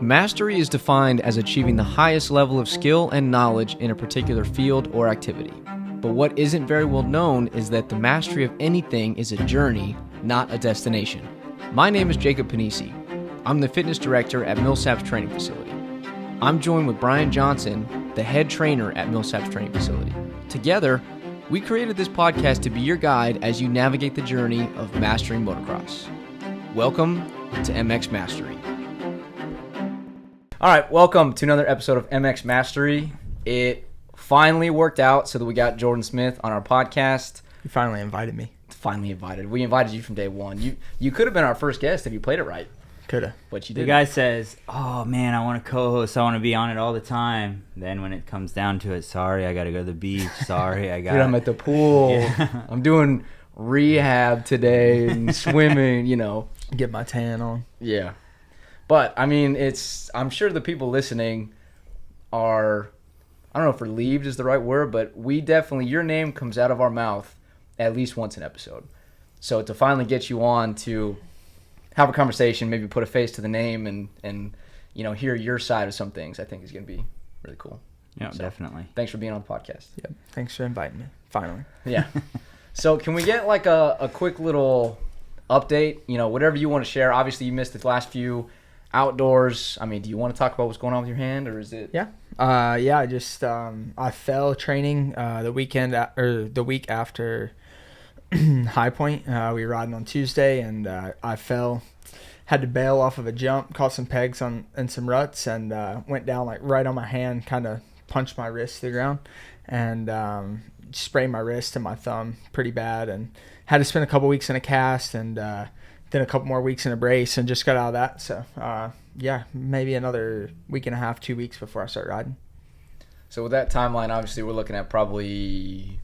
Mastery is defined as achieving the highest level of skill and knowledge in a particular field or activity. But what isn't very well known is that the mastery of anything is a journey, not a destination. My name is Jacob Panisi. I'm the fitness director at Millsap's training facility. I'm joined with Brian Johnson, the head trainer at Millsap's training facility. Together, we created this podcast to be your guide as you navigate the journey of mastering motocross. Welcome to MX Mastery. All right, welcome to another episode of MX Mastery. It finally worked out so that we got Jordon Smith on our podcast. You finally invited me. Finally invited. We invited you from day one. You could have been our first guest if you played it right. Could have. But you The didn't. guy says, oh man, I want to co-host. I want to be on it all the time. Then when it comes down to it, sorry, I got to go to the beach. Sorry, I got Dude, I'm at the pool. Yeah. I'm doing rehab today and swimming, Get my tan on. Yeah. But, I mean, I'm sure the people listening are, I don't know if relieved is the right word, but your name comes out of our mouth at least once an episode. So to finally get you on to have a conversation, maybe put a face to the name and hear your side of some things, I think is going to be really cool. Yeah, So, definitely. Thanks for being on the podcast. Yep. Thanks for inviting me. Finally. Yeah. So can we get like a quick little update? Whatever you want to share. Obviously, you missed the last few outdoors. I mean, do you want to talk about what's going on with your hand, or is it? Yeah. I just I fell training the week after High Point. We were riding on Tuesday, and I fell. Had to bail off of a jump, caught some pegs and some ruts, and went down like right on my hand. Kind of punched my wrist to the ground, and sprained my wrist and my thumb pretty bad, and had to spend a couple weeks in a cast, and then a couple more weeks in a brace, and just got out of that. So maybe another week and a half, 2 weeks before I start riding. So with that timeline, obviously we're looking at probably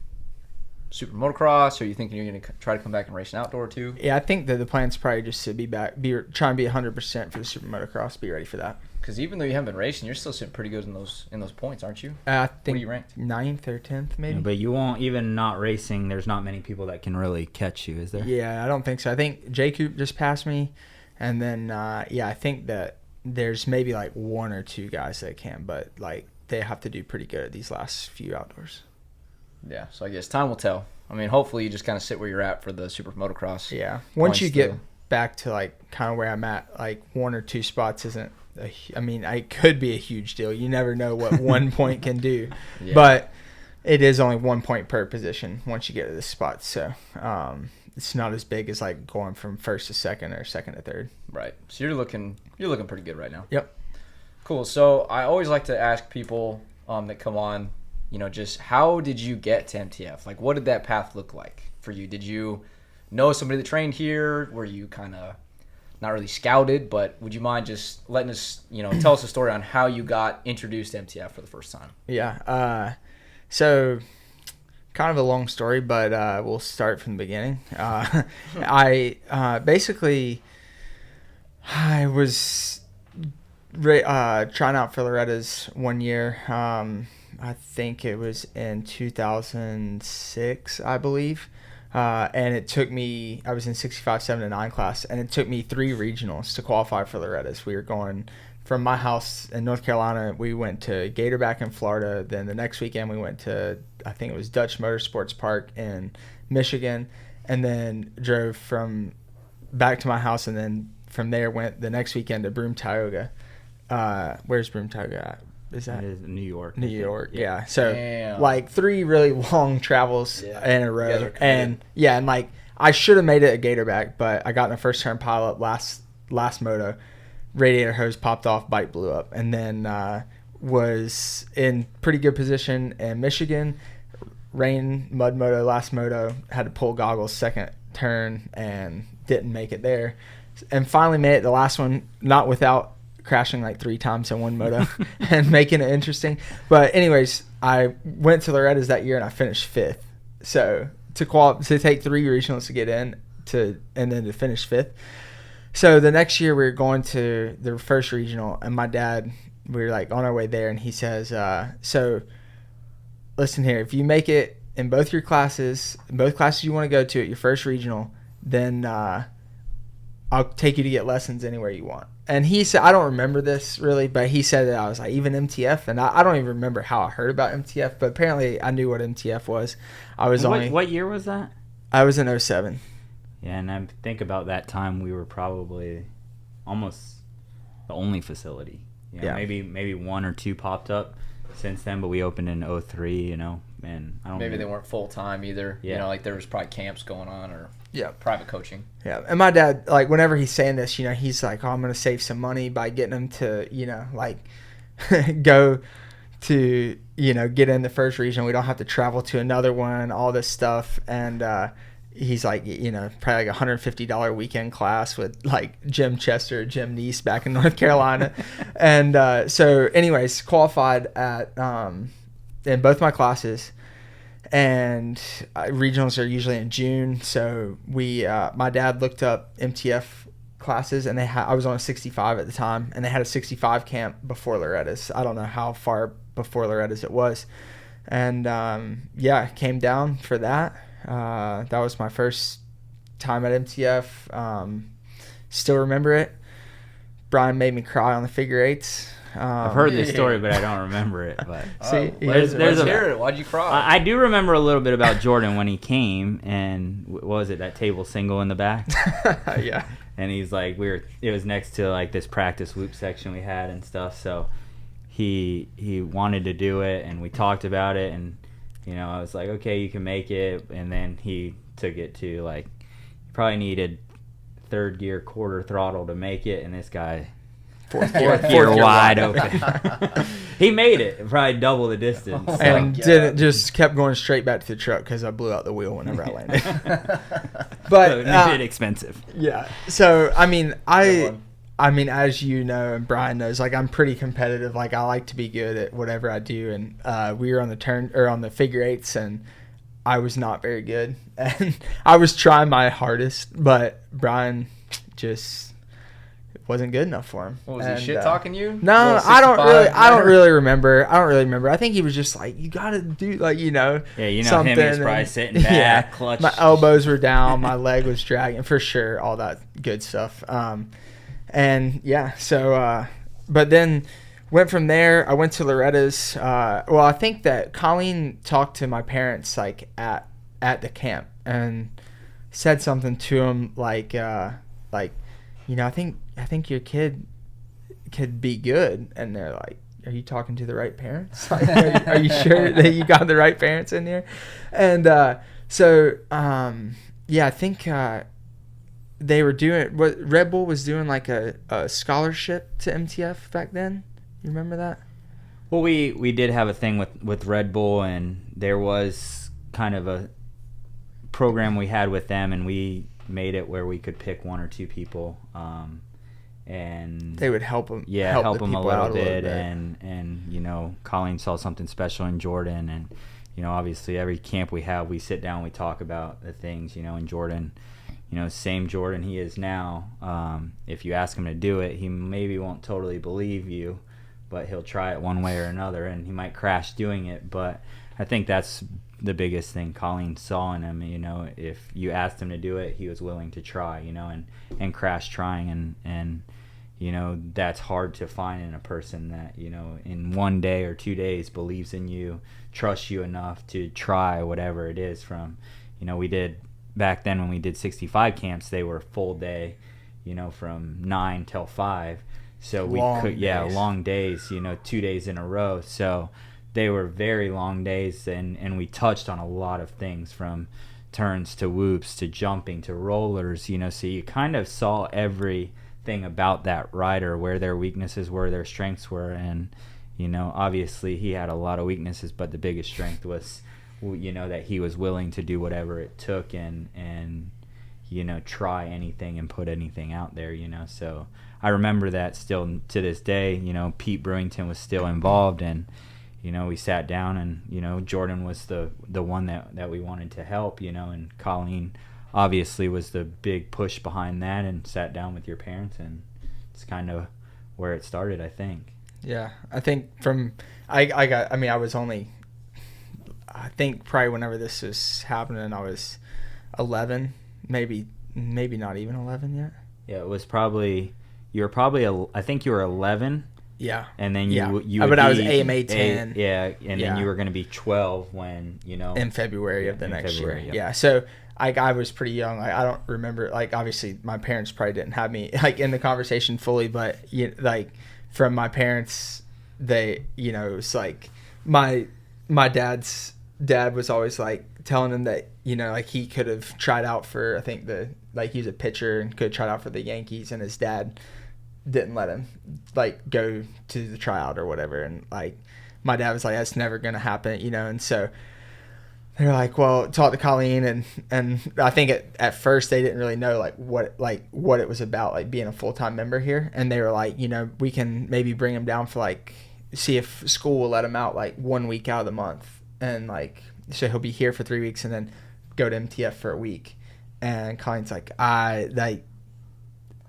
super motocross. Or are you thinking you're going to try to come back and race an outdoor too? Yeah, I think that the plan's probably just to try and be 100% for the super motocross. Be ready for that. Because even though you haven't been racing, you're still sitting pretty good in those points, aren't you? I What think are you ranked? 9th or 10th maybe. Yeah, but you won't, even not racing, there's not many people that can really catch you, is there? Yeah, I don't think so. I think J-Coop just passed me, and then I think that there's maybe like one or two guys that can, but like they have to do pretty good at these last few outdoors. Yeah, so I guess time will tell. I mean, hopefully you just kind of sit where you're at for the super motocross. Yeah, once you get still. back to like kind of where I'm at, like one or two spots isn't. It could be a huge deal. You never know what 1 point can do, Yeah. but it is only 1 point per position once you get to this spot. So it's not as big as like going from first to second or second to third. Right. So you're looking pretty good right now. Yep. Cool. So I always like to ask people that come on, just how did you get to MTF? Like, what did that path look like for you? Did you know somebody that trained here? Were you kind of not really scouted, but would you mind just letting us, tell us a story on how you got introduced to MTF for the first time? Yeah. So kind of a long story, but we'll start from the beginning. I was trying out for Loretta's 1 year. I think it was in 2006, I believe. And it took me, I was in 65, 7, and 9 class, and it took me 3 regionals to qualify for Loretta's. We were going from my house in North Carolina. We went to Gatorback in Florida. Then the next weekend we went to, I think it was Dutch Motorsports Park in Michigan, and then drove back to my house, and then from there went the next weekend to Broome, Tioga. Where's Broome, Tioga at? Is that? It is New York. New York, yeah. So Damn. like 3 really long travels in a You guys row, are and like I should have made it at Gatorback, but I got in a first turn pileup last moto. Radiator hose popped off, bike blew up, and then was in pretty good position in Michigan. Rain, mud moto, last moto, had to pull goggles second turn and didn't make it there, and finally made it the last one, not without crashing like 3 times in one moto and making it interesting. But anyways, I went to Loretta's that year and I finished 5th. So to take 3 regionals to get in and then to finish 5th. So the next year we were going to the first regional, and my dad, we were like on our way there, and he says, so listen here, if you make it in both classes you want to go to at your first regional, then I'll take you to get lessons anywhere you want. And he said, I don't remember this really, but he said that I was like, even MTF, and I don't even remember how I heard about MTF, but apparently I knew what MTF was. What year was that? I was in 07. Yeah, and I think about that time we were probably almost the only facility. You know, maybe one or two popped up since then, but we opened in 03, you know, and I don't Maybe they weren't full time either. Yeah. You know, like there was probably camps going on or private coaching. Yeah. And my dad, like whenever he's saying this, you know, he's like, oh, I'm going to save some money by getting them to, you know, like go to, you know, get in the first region. We don't have to travel to another one, all this stuff. And he's like, you know, probably like $150 weekend class with like Jim Chester, Jim Neese back in North Carolina. And so anyways, qualified at in both my classes. And regionals are usually in June. So my dad looked up MTF classes, and I was on a 65 at the time, and they had a 65 camp before Loretta's. I don't know how far before Loretta's it was. And came down for that. That was my first time at MTF. Still remember it. Brian made me cry on the figure eights. I've heard this story, but I don't remember it. But see, let's hear it. Why'd you cry? I do remember a little bit about Jordan when he came, and what was it, that table single in the back? Yeah. And he's like, it was next to like this practice whoop section we had and stuff. So he wanted to do it, and we talked about it, and you know, I was like, okay, you can make it. And then he took it to like, you probably needed third gear quarter throttle to make it, and this guy fourth gear wide open. He made it, probably double the distance. So. And didn't, just kept going straight back to the truck because I blew out the wheel whenever I landed. But so it made it expensive. Yeah. So I mean, as you know, and Brian knows, like I'm pretty competitive. Like I like to be good at whatever I do. And we were on the figure eights, and I was not very good. And I was trying my hardest, but Brian just wasn't good enough for him. What was he shit talking you? No, I don't really remember. I think he was just like, you gotta do, like, you know. Yeah, you know something. him. He was probably sitting back, clutch. My elbows were down, my leg was dragging, for sure, all that good stuff. And yeah, so but then went from there. I went to Loretta's. Well, I think that Colleen talked to my parents like at the camp and said something to him like you know, I think your kid could be good. And they're like, are you talking to the right parents? Like, are you sure that you got the right parents in here? And I think they were doing, what Red Bull was doing, like a scholarship to MTF back then. You remember that? Well, we did have a thing with Red Bull, and there was kind of a program we had with them, and we made it where we could pick one or two people, and they would help them. Yeah, help them a little bit, and you know, Colleen saw something special in Jordan, and you know, obviously every camp we have, we sit down, we talk about the things, you know, and Jordan. You know, same Jordan he is now. If you ask him to do it, he maybe won't totally believe you, but he'll try it one way or another, and he might crash doing it. But I think that's the biggest thing Colleen saw in him. You know, if you asked him to do it, he was willing to try, you know, and crash trying. And you know, that's hard to find in a person that, you know, in 1 day or 2 days believes in you, trusts you enough to try whatever it is. From, you know, we did back then when we did 65 camps, they were full day, you know, from 9 till 5. So we long days, you know, 2 days in a row. So they were very long days, and we touched on a lot of things, from turns to whoops to jumping to rollers, you know, so you kind of saw everything about that rider, where their weaknesses were, their strengths were. And, you know, obviously he had a lot of weaknesses, but the biggest strength was, you know, that he was willing to do whatever it took and you know, try anything and put anything out there, you know. So I remember that still to this day. You know, Pete Brewington was still involved, and you know, we sat down, and you know, Jordan was the one that we wanted to help, you know, and Colleen obviously was the big push behind that, and sat down with your parents, and it's kind of where it started, I think. Yeah, I think I think probably whenever this was happening, I was 11, maybe not even 11 yet. Yeah, it was probably, you were probably I think you were 11. Yeah. And then you would but be I was AMA 10. Then you were going to be 12 when, in February of the next year. Yep. Yeah. So I was pretty young. Like, I don't remember, like, obviously my parents probably didn't have me like in the conversation fully, but like from my parents, they, it was like my dad's dad was always like telling him that, like he could have tried out for, I think he was a pitcher and could have tried out for the Yankees, and his dad didn't let him like go to the tryout or whatever. And like my dad was like, that's never going to happen, and so they're like, well, talk to Colleen, and I think at first they didn't really know what it was about, like being a full-time member here. And they were like, we can maybe bring him down for like, see if school will let him out like 1 week out of the month, and like so he'll be here for 3 weeks and then go to MTF for a week. And Colleen's like, I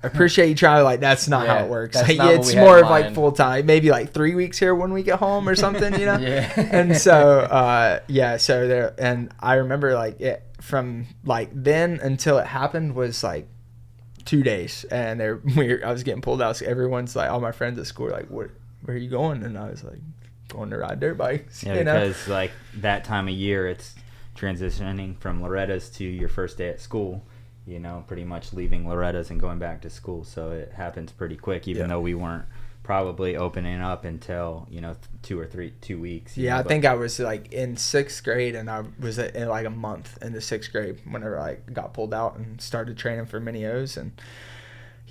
appreciate you trying. Like, that's not how it works. Like, it's more of like full time, maybe like 3 weeks here, 1 week at home or something, Yeah. And so so there, and I remember like it from like then until it happened was like 2 days, and I was getting pulled out. So everyone's like, all my friends at school were like, where are you going? And I was like, going to ride dirt bikes. Yeah, because like that time of year, it's transitioning from Loretta's to your first day at school. Pretty much leaving Loretta's and going back to school. So it happens pretty quick, even though we weren't probably opening up until, 2 weeks. I think I was like in 6th grade, and I was in like a month into 6th grade whenever I got pulled out and started training for Mini O's. And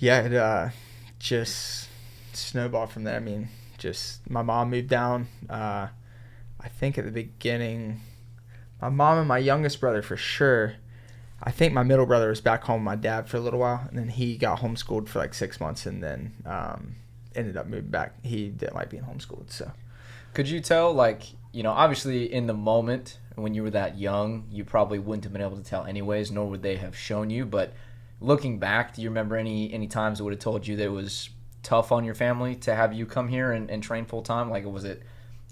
it just snowballed from there. I mean, just my mom moved down. I think at the beginning, my mom and my youngest brother for sure. I think my middle brother was back home with my dad for a little while, and then he got homeschooled for like 6 months, and then ended up moving back. He didn't like being homeschooled. So could you tell, like, obviously in the moment when you were that young, you probably wouldn't have been able to tell anyways, nor would they have shown you. But looking back, do you remember any times that would have told you that it was tough on your family to have you come here and train full time? Like, was it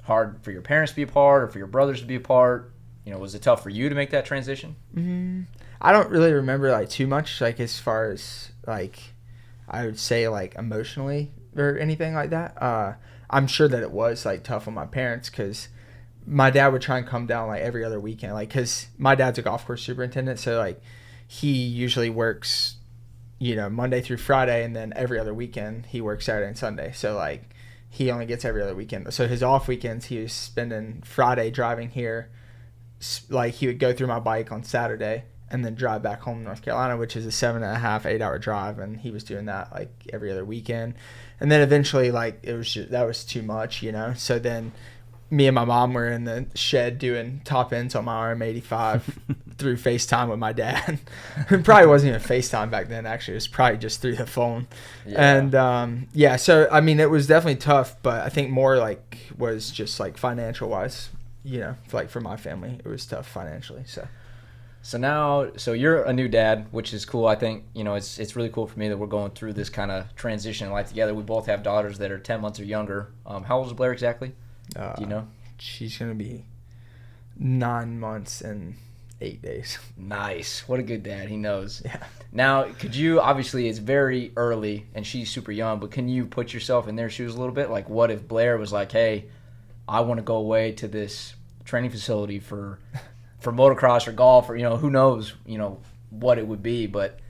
hard for your parents to be apart or for your brothers to be apart? Was it tough for you to make that transition? Mm-hmm. I don't really remember like too much, like as far as like I would say like emotionally or anything like that. I'm sure that it was like tough on my parents, because my dad would try and come down like every other weekend, like because my dad's a golf course superintendent, so like he usually works Monday through Friday, and then every other weekend he works Saturday and Sunday. So like he only gets every other weekend. So his off weekends he was spending Friday driving here. Like he would go through my bike on Saturday and then drive back home to North Carolina, which is a 7.5-8 hour drive. And he was doing that like every other weekend. And then eventually like that was too much, So then me and my mom were in the shed doing top ends on my RM85 through FaceTime with my dad. It probably wasn't even FaceTime back then, actually. It was probably just through the phone. Yeah. And so I mean, it was definitely tough, but I think more like was just like financial wise, like for my family, it was tough financially. So now, you're a new dad, which is cool. I think, it's really cool for me that we're going through this kind of transition in life together. We both have daughters that are 10 months or younger. How old is Blair exactly? Do you know? She's going to be 9 months and 8 days. Nice. What a good dad. He knows. Yeah. Now, could you, obviously it's very early and she's super young, but can you put yourself in their shoes a little bit? Like, what if Blair was like, hey, I want to go away to this training facility for motocross or golf, or who knows what it would be, but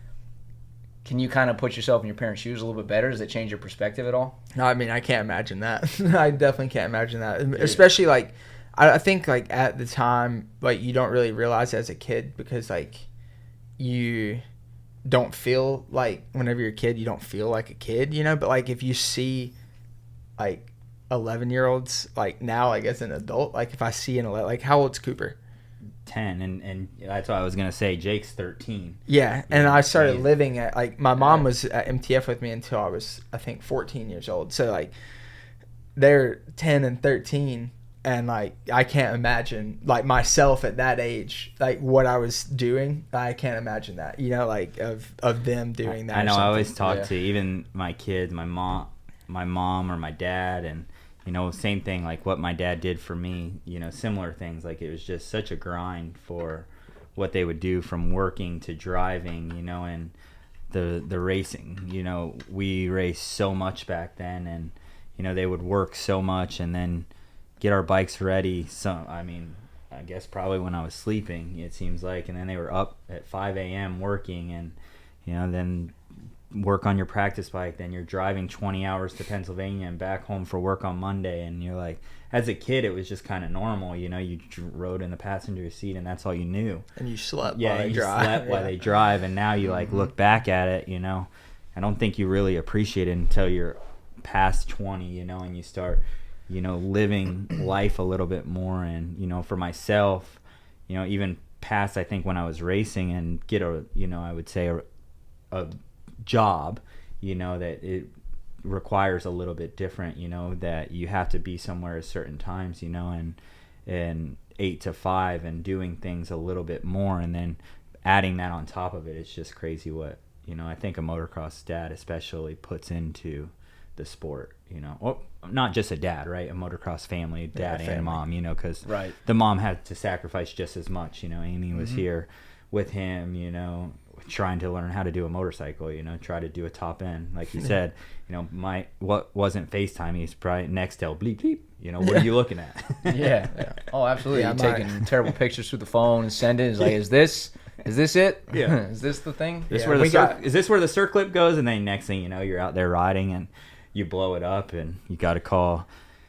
can you kind of put yourself in your parents' shoes a little bit better? Does it change your perspective at all? No, I mean, I can't imagine that. I definitely can't imagine that. Especially like I think like at the time, like you don't really realize it as a kid, because like you don't feel like, whenever you're a kid, you don't feel like a kid, but like if you see like 11-year-olds like now, like as an adult, like if I see an 11, like how old's Cooper? 10, and that's what I was gonna say. Jake's 13. Yeah, and I started living at like my mom was at MTF with me until I was, I think, 14 years old. So like they're 10 and 13, and like I can't imagine like myself at that age, like what I was doing. I can't imagine that, like of them doing that. I know. I always talk to even my kids, my mom or my dad, and same thing, like what my dad did for me, similar things. Like it was just such a grind for what they would do from working to driving, and the racing. You know, we raced so much back then, and you know, they would work so much and then get our bikes ready. So I mean, I guess probably when I was sleeping, it seems like, and then they were up at 5 a.m. working, and you know, then work on your practice bike, then you're driving 20 hours to Pennsylvania and back home for work on Monday, and you're like, as a kid it was just kind of normal, you know, you rode in the passenger seat and that's all you knew, and you slept while they drive. Slept while they drive, and now you like look back at it, you know, I don't think you really appreciate it until you're past 20, you know, and you start, you know, living life a little bit more. And you know, for myself, you know, even past, I think when I was racing and get a, you know, I would say a job, you know, that it requires a little bit different, you know, that you have to be somewhere at certain times, you know, and 8 to 5 and doing things a little bit more, and then adding that on top of it. It's just crazy what, you know, I think a motocross dad especially puts into the sport, you know. Well, not just a dad, right? A motocross family, dad and mom, you know, because the mom had to sacrifice just as much, you know. Amy was here with him, you know, trying to learn how to do a motorcycle, you know, try to do a top end, like you said, you know, what wasn't FaceTime, he's probably Nextel, bleep bleep, you know, what are you looking at? Oh, absolutely. You're taking terrible pictures through the phone and sending. It's like, is this it? Yeah. Is this the thing? Is this where the circlip goes? And then next thing you know, you're out there riding and you blow it up, and you got to call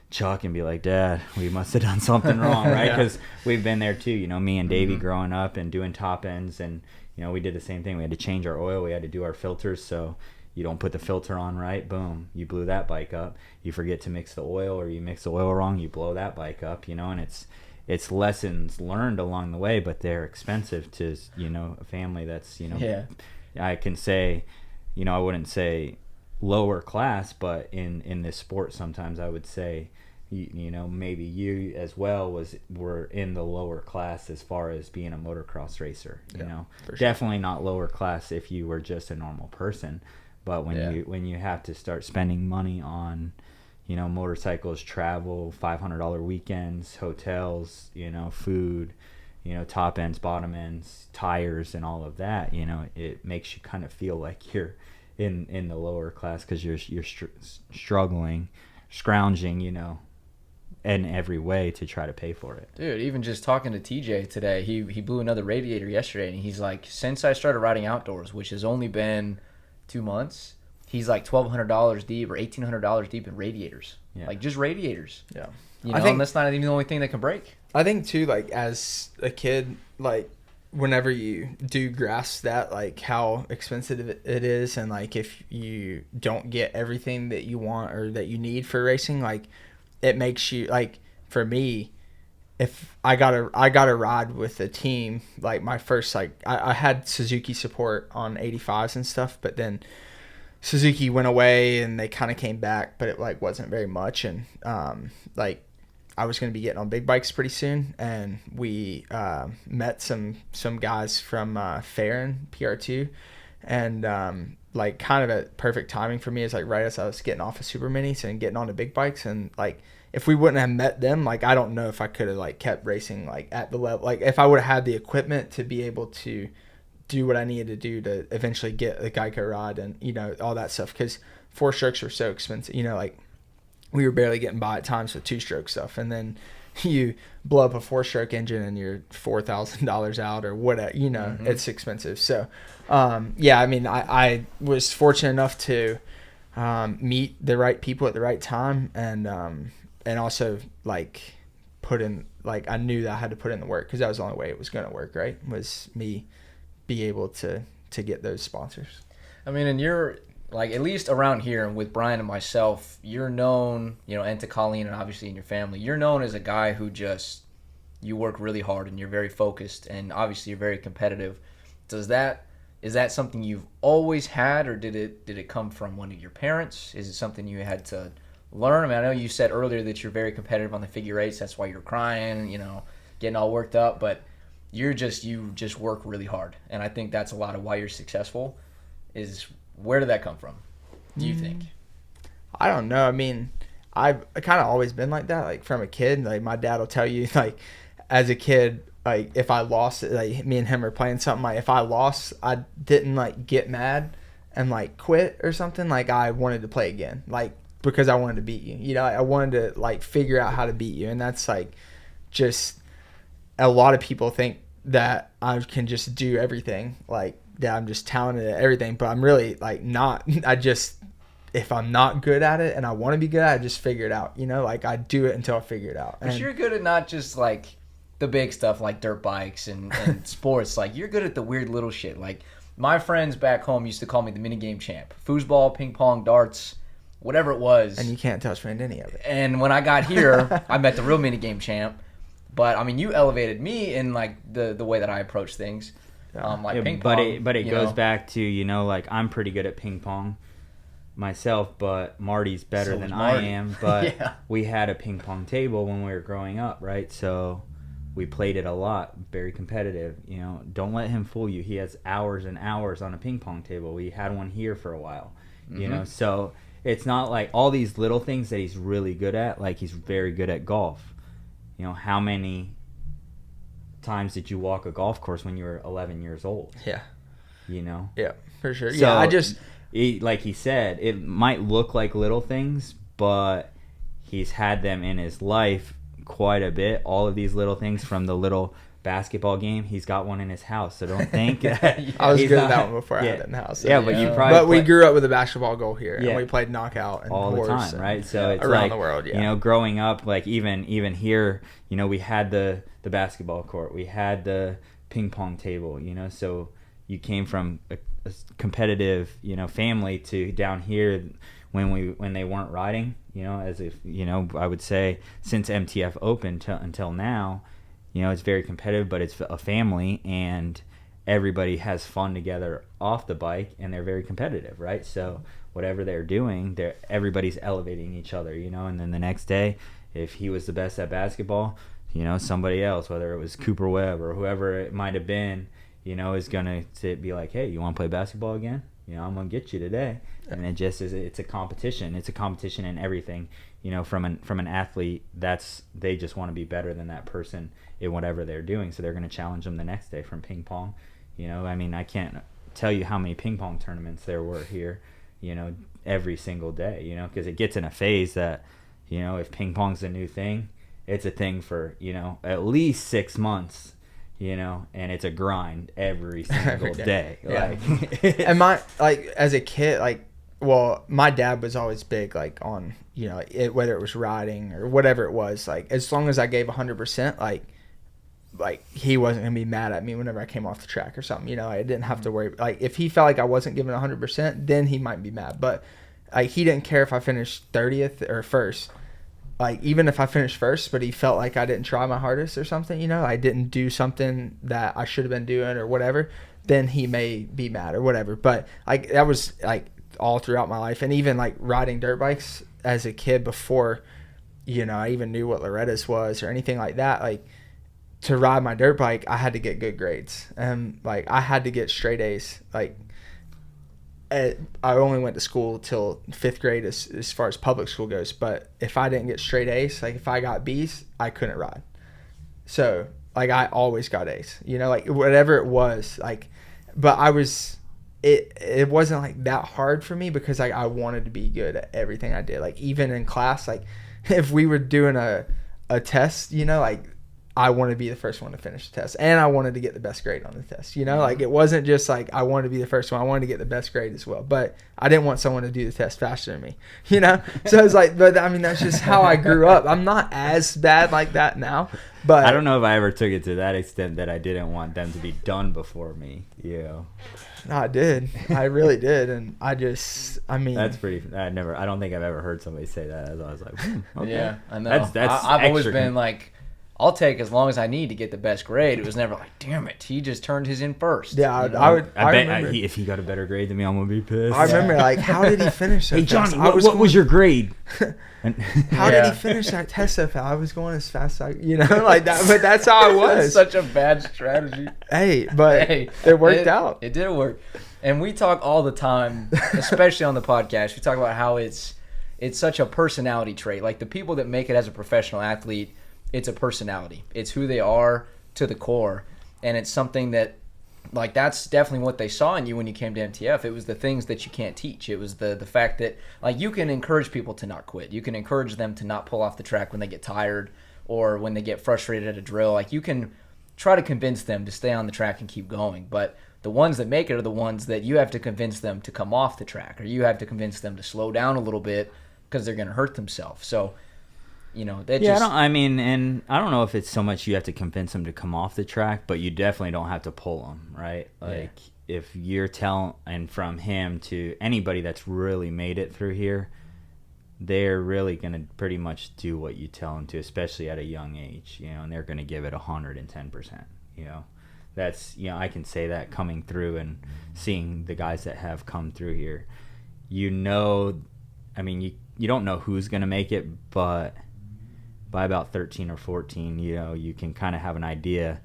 Chuck and be like, Dad, we must have done something wrong, right? Because we've been there too, you know, me and Davey growing up and doing top ends, and you know, we did the same thing. We had to change our oil, we had to do our filters, so you don't put the filter on right, boom, you blew that bike up. You forget to mix the oil, or you mix the oil wrong, you blow that bike up, you know. And it's lessons learned along the way, but they're expensive to, you know, a family that's, you know, I can say, you know, I wouldn't say lower class, but in this sport sometimes I would say, you know, maybe you as well were in the lower class as far as being a motocross racer, you know. Definitely not lower class if you were just a normal person, but when you have to start spending money on, you know, motorcycles, travel, $500 weekends, hotels, you know, food, you know, top ends, bottom ends, tires, and all of that, you know, it makes you kind of feel like you're in the lower class, because you're struggling, scrounging, you know, in every way to try to pay for it. Dude, even just talking to TJ today, he blew another radiator yesterday, and he's like, since I started riding outdoors, which has only been 2 months, he's like $1,200 deep or $1,800 deep in radiators. Like just radiators. Yeah. You know, and that's not even the only thing that can break. I think too, like as a kid, like whenever you do grasp that, like how expensive it is, and like if you don't get everything that you want or that you need for racing, like it makes you, like for me, if I got a ride with a team, like my first, like I had Suzuki support on 85s and stuff, but then Suzuki went away and they kind of came back, but it like wasn't very much. And like I was going to be getting on big bikes pretty soon, and we met some guys from Farron PR2, and like kind of at perfect timing for me is like right as I was getting off of super minis and getting onto big bikes. And like if we wouldn't have met them, like I don't know if I could have like kept racing like at the level, like if I would have had the equipment to be able to do what I needed to do to eventually get a Geico rod and, you know, all that stuff, because 4-strokes were so expensive, you know, like we were barely getting by at times with 2-stroke stuff, and then you blow up a 4-stroke engine and you're $4,000 out or whatever, you know. It's expensive. So yeah, I mean, I was fortunate enough to meet the right people at the right time, and also like put in, like I knew that I had to put in the work, because that was the only way it was going to work, right, was me be able to get those sponsors. I mean, and you're like, at least around here and with Brian and myself, you're known, you know, and to Colleen and obviously in your family, you're known as a guy who just, you work really hard and you're very focused, and obviously you're very competitive. Is that something you've always had, or did it come from one of your parents? Is it something you had to learn? I mean, I know you said earlier that you're very competitive on the figure 8s. That's why you're crying, you know, getting all worked up, but you just work really hard, and I think that's a lot of why you're successful. Is where did that come from, do you think? I don't know. I mean, I've kind of always been like that, like from a kid. Like my dad will tell you, like as a kid, like if I lost, like me and him are playing something, like if I lost, I didn't like get mad. and like quit or something, like I wanted to play again, like because I wanted to beat you. You know, I wanted to like figure out how to beat you, and that's like just a lot of people think that I can just do everything, like that I'm just talented at everything, but I'm really like not. I just, if I'm not good at it and I want to be good at it, I just figure it out. You know, like I do it until I figure it out. But you're good at not just like the big stuff like dirt bikes and sports. Like you're good at the weird little shit. Like my friends back home used to call me the minigame champ. Foosball, ping pong, darts, whatever it was. And you can't touch me in any of it. And when I got here, I met the real minigame champ. But I mean, you elevated me in like the way that I approach things. Like ping pong. But it goes back to, you know, like I'm pretty good at ping pong myself, but Marty's better than I am. But we had a ping pong table when we were growing up, right? So we played it a lot, very competitive. You know, don't let him fool you. He has hours and hours on a ping pong table. We had one here for a while, you know. So it's not like all these little things that he's really good at. Like he's very good at golf. You know, how many times did you walk a golf course when you were 11 years old? Yeah. You know? Yeah, for sure. So yeah, I just... like he said, it might look like little things, but he's had them in his life quite a bit. All of these little things, from the little basketball game, he's got one in his house, so don't think that I was good at that one before I had it in the house. So yeah, but you probably we grew up with a basketball goal here, and we played knockout and all the time, right? So it's around like, the world, you know, growing up, like even here, you know, we had the basketball court, we had the ping pong table, you know, so you came from a competitive, you know, family to down here when they weren't riding, you know, as if, you know, I would say since MTF opened until now, you know, it's very competitive, but it's a family and everybody has fun together off the bike and they're very competitive, right? So whatever they're doing, everybody's elevating each other, you know, and then the next day, if he was the best at basketball, you know, somebody else, whether it was Cooper Webb or whoever it might have been, you know, is going to be like, hey, you want to play basketball again? You know, I'm going to get you today. And it just is, it's a competition. It's a competition in everything. You know, from an athlete, they just want to be better than that person in whatever they're doing. So they're going to challenge them the next day. From ping pong. You know, I mean, I can't tell you how many ping pong tournaments there were here, you know, every single day, you know, because it gets in a phase that, you know, if ping pong's a new thing, it's a thing for, you know, at least 6 months. You know, and it's a grind every single day. Yeah. Like, and as a kid, like, well, my dad was always big, like, on, you know, whether it was riding or whatever it was, like, as long as I gave 100%, like he wasn't gonna be mad at me whenever I came off the track or something. You know, I didn't have to worry. Like, if he felt like I wasn't giving 100%, then he might be mad. But like, he didn't care if I finished 30th or first. Like, even if I finished first, but he felt like I didn't try my hardest or something, you know, I didn't do something that I should have been doing or whatever, then he may be mad or whatever. But like, that was like all throughout my life. And even like riding dirt bikes as a kid before, you know, I even knew what Loretta's was or anything like that. Like, to ride my dirt bike, I had to get good grades. And like, I had to get straight A's. Like, I only went to school till 5th grade as far as public school goes. But if I didn't get straight A's, like if I got B's, I couldn't ride. So like, I always got A's, you know, like whatever it was, like, but it wasn't like that hard for me because like I wanted to be good at everything I did. Like, even in class, like if we were doing a test, you know, like I wanted to be the first one to finish the test, and I wanted to get the best grade on the test, you know, like it wasn't just like I wanted to be the first one. I wanted to get the best grade as well, but I didn't want someone to do the test faster than me, you know? So it's like, but I mean, that's just how I grew up. I'm not as bad like that now, but I don't know if I ever took it to that extent that I didn't want them to be done before me, you know? No, I did. I really did. And I mean, that's pretty, I don't think I've ever heard somebody say that. I was like, okay. Yeah, I know. I've always been like, I'll take as long as I need to get the best grade. It was never like, damn it, he just turned his in first. Yeah, you know? I bet if he got a better grade than me, I'm gonna be pissed. I remember, like, how did he finish that? Hey, Johnny, what was your grade? How did he finish that test so fast? I was going as fast as you know, like that. But that's how I was. That's such a bad strategy. Hey, but it worked out. It did work. And we talk all the time, especially on the podcast. We talk about how it's such a personality trait. Like, the people that make it as a professional athlete, it's a personality. It's who they are to the core, and it's something that like that's definitely what they saw in you when you came to MTF. It was the things that you can't teach. It was the fact that like you can encourage people to not quit. You can encourage them to not pull off the track when they get tired or when they get frustrated at a drill. Like you can try to convince them to stay on the track and keep going. But the ones that make it are the ones that you have to convince them to come off the track, or you have to convince them to slow down a little bit because they're going to hurt themselves. So, you know, that yeah, and I don't know if it's so much you have to convince them to come off the track, but you definitely don't have to pull them, right? Like if you're telling, and from him to anybody that's really made it through here, they're really going to pretty much do what you tell them to, especially at a young age, you know, and they're going to give it 110%, you know. That's, you know, I can say that coming through and seeing the guys that have come through here. You know, I mean, you don't know who's going to make it, but by about 13 or 14, you know, you can kind of have an idea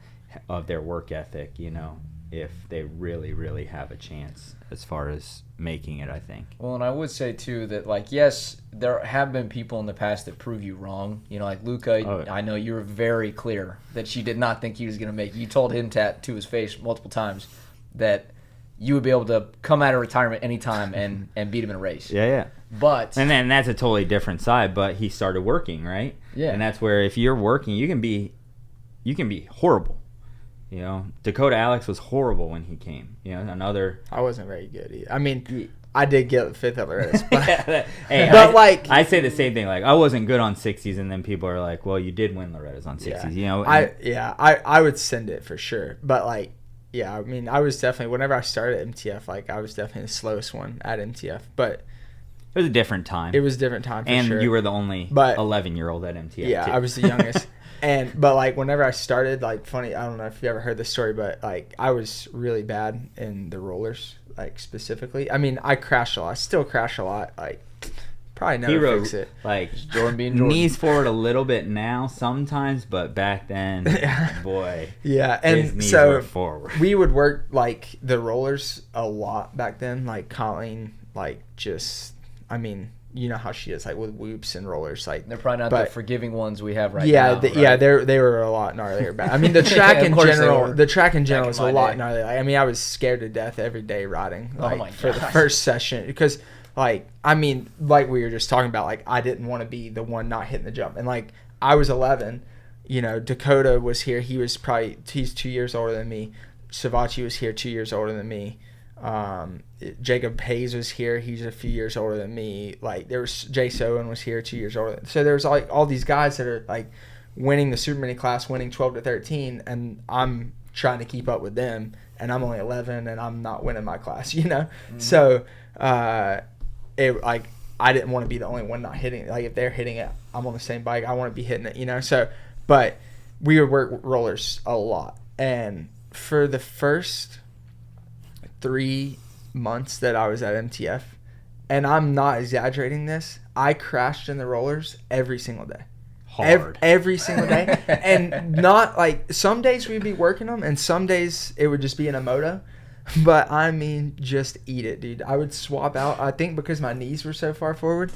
of their work ethic, you know, if they really, really have a chance as far as making it, I think. Well, and I would say, too, that, like, yes, there have been people in the past that prove you wrong. You know, like Luca, I know you were very clear that she did not think he was going to make it. You told him to his face multiple times that you would be able to come out of retirement anytime and beat him in a race. Yeah. But and then that's a totally different side, but he started working, right? Yeah. And that's where if you're working, you can be horrible. You know, Dakota Alex was horrible when he came. You know, I wasn't very good either. I mean, I did get fifth at Loretta's, but hey, but I say the same thing. Like I wasn't good on 60s, and then people are like, "Well, you did win Loretta's on 60s." Yeah. You know, I would send it for sure, but like. Yeah, I mean, I was definitely, whenever I started at MTF, like, I was definitely the slowest one at MTF, but... It was a different time. It was a different time, for sure. And you were the only 11-year-old at MTF, yeah, too. I was the youngest. But, like, whenever I started, like, funny, I don't know if you ever heard this story, but, like, I was really bad in the rollers, like, specifically. I mean, I crashed a lot. I still crash a lot, like... Probably never fix it. Like Jordan being Jordan. Knees forward a little bit now sometimes, but back then, boy. Yeah, his and knees so were forward. We would work like the rollers a lot back then. Like Colleen, like just, I mean, you know how she is, like with whoops and rollers. Like they're probably not the forgiving ones we have right now. Right? Yeah, they were a lot gnarlier back. I mean, the track in general, is a lot gnarlier. I mean, I was scared to death every day riding, like for the first session because. Like, I mean, like we were just talking about, like, I didn't want to be the one not hitting the jump. And, like, I was 11. You know, Dakota was here. He's 2 years older than me. Savachi was here 2 years older than me. Jacob Hayes was here. He's a few years older than me. Like, there was Jace Owen was here 2 years older. So there's, like, all these guys that are, like, winning the Super Mini class, winning 12 to 13, and I'm trying to keep up with them. And I'm only 11, and I'm not winning my class, you know? Mm-hmm. So, I didn't want to be the only one not hitting it. Like, if they're hitting it, I'm on the same bike. I want to be hitting it, you know? So, but we would work rollers a lot. And for the first 3 months that I was at MTF, and I'm not exaggerating this, I crashed in the rollers every single day. Hard. Every single day. And not, like, some days we'd be working them, and some days it would just be in a moto. But, I mean, just eat it, dude. I would swap out, I think because my knees were so far forward,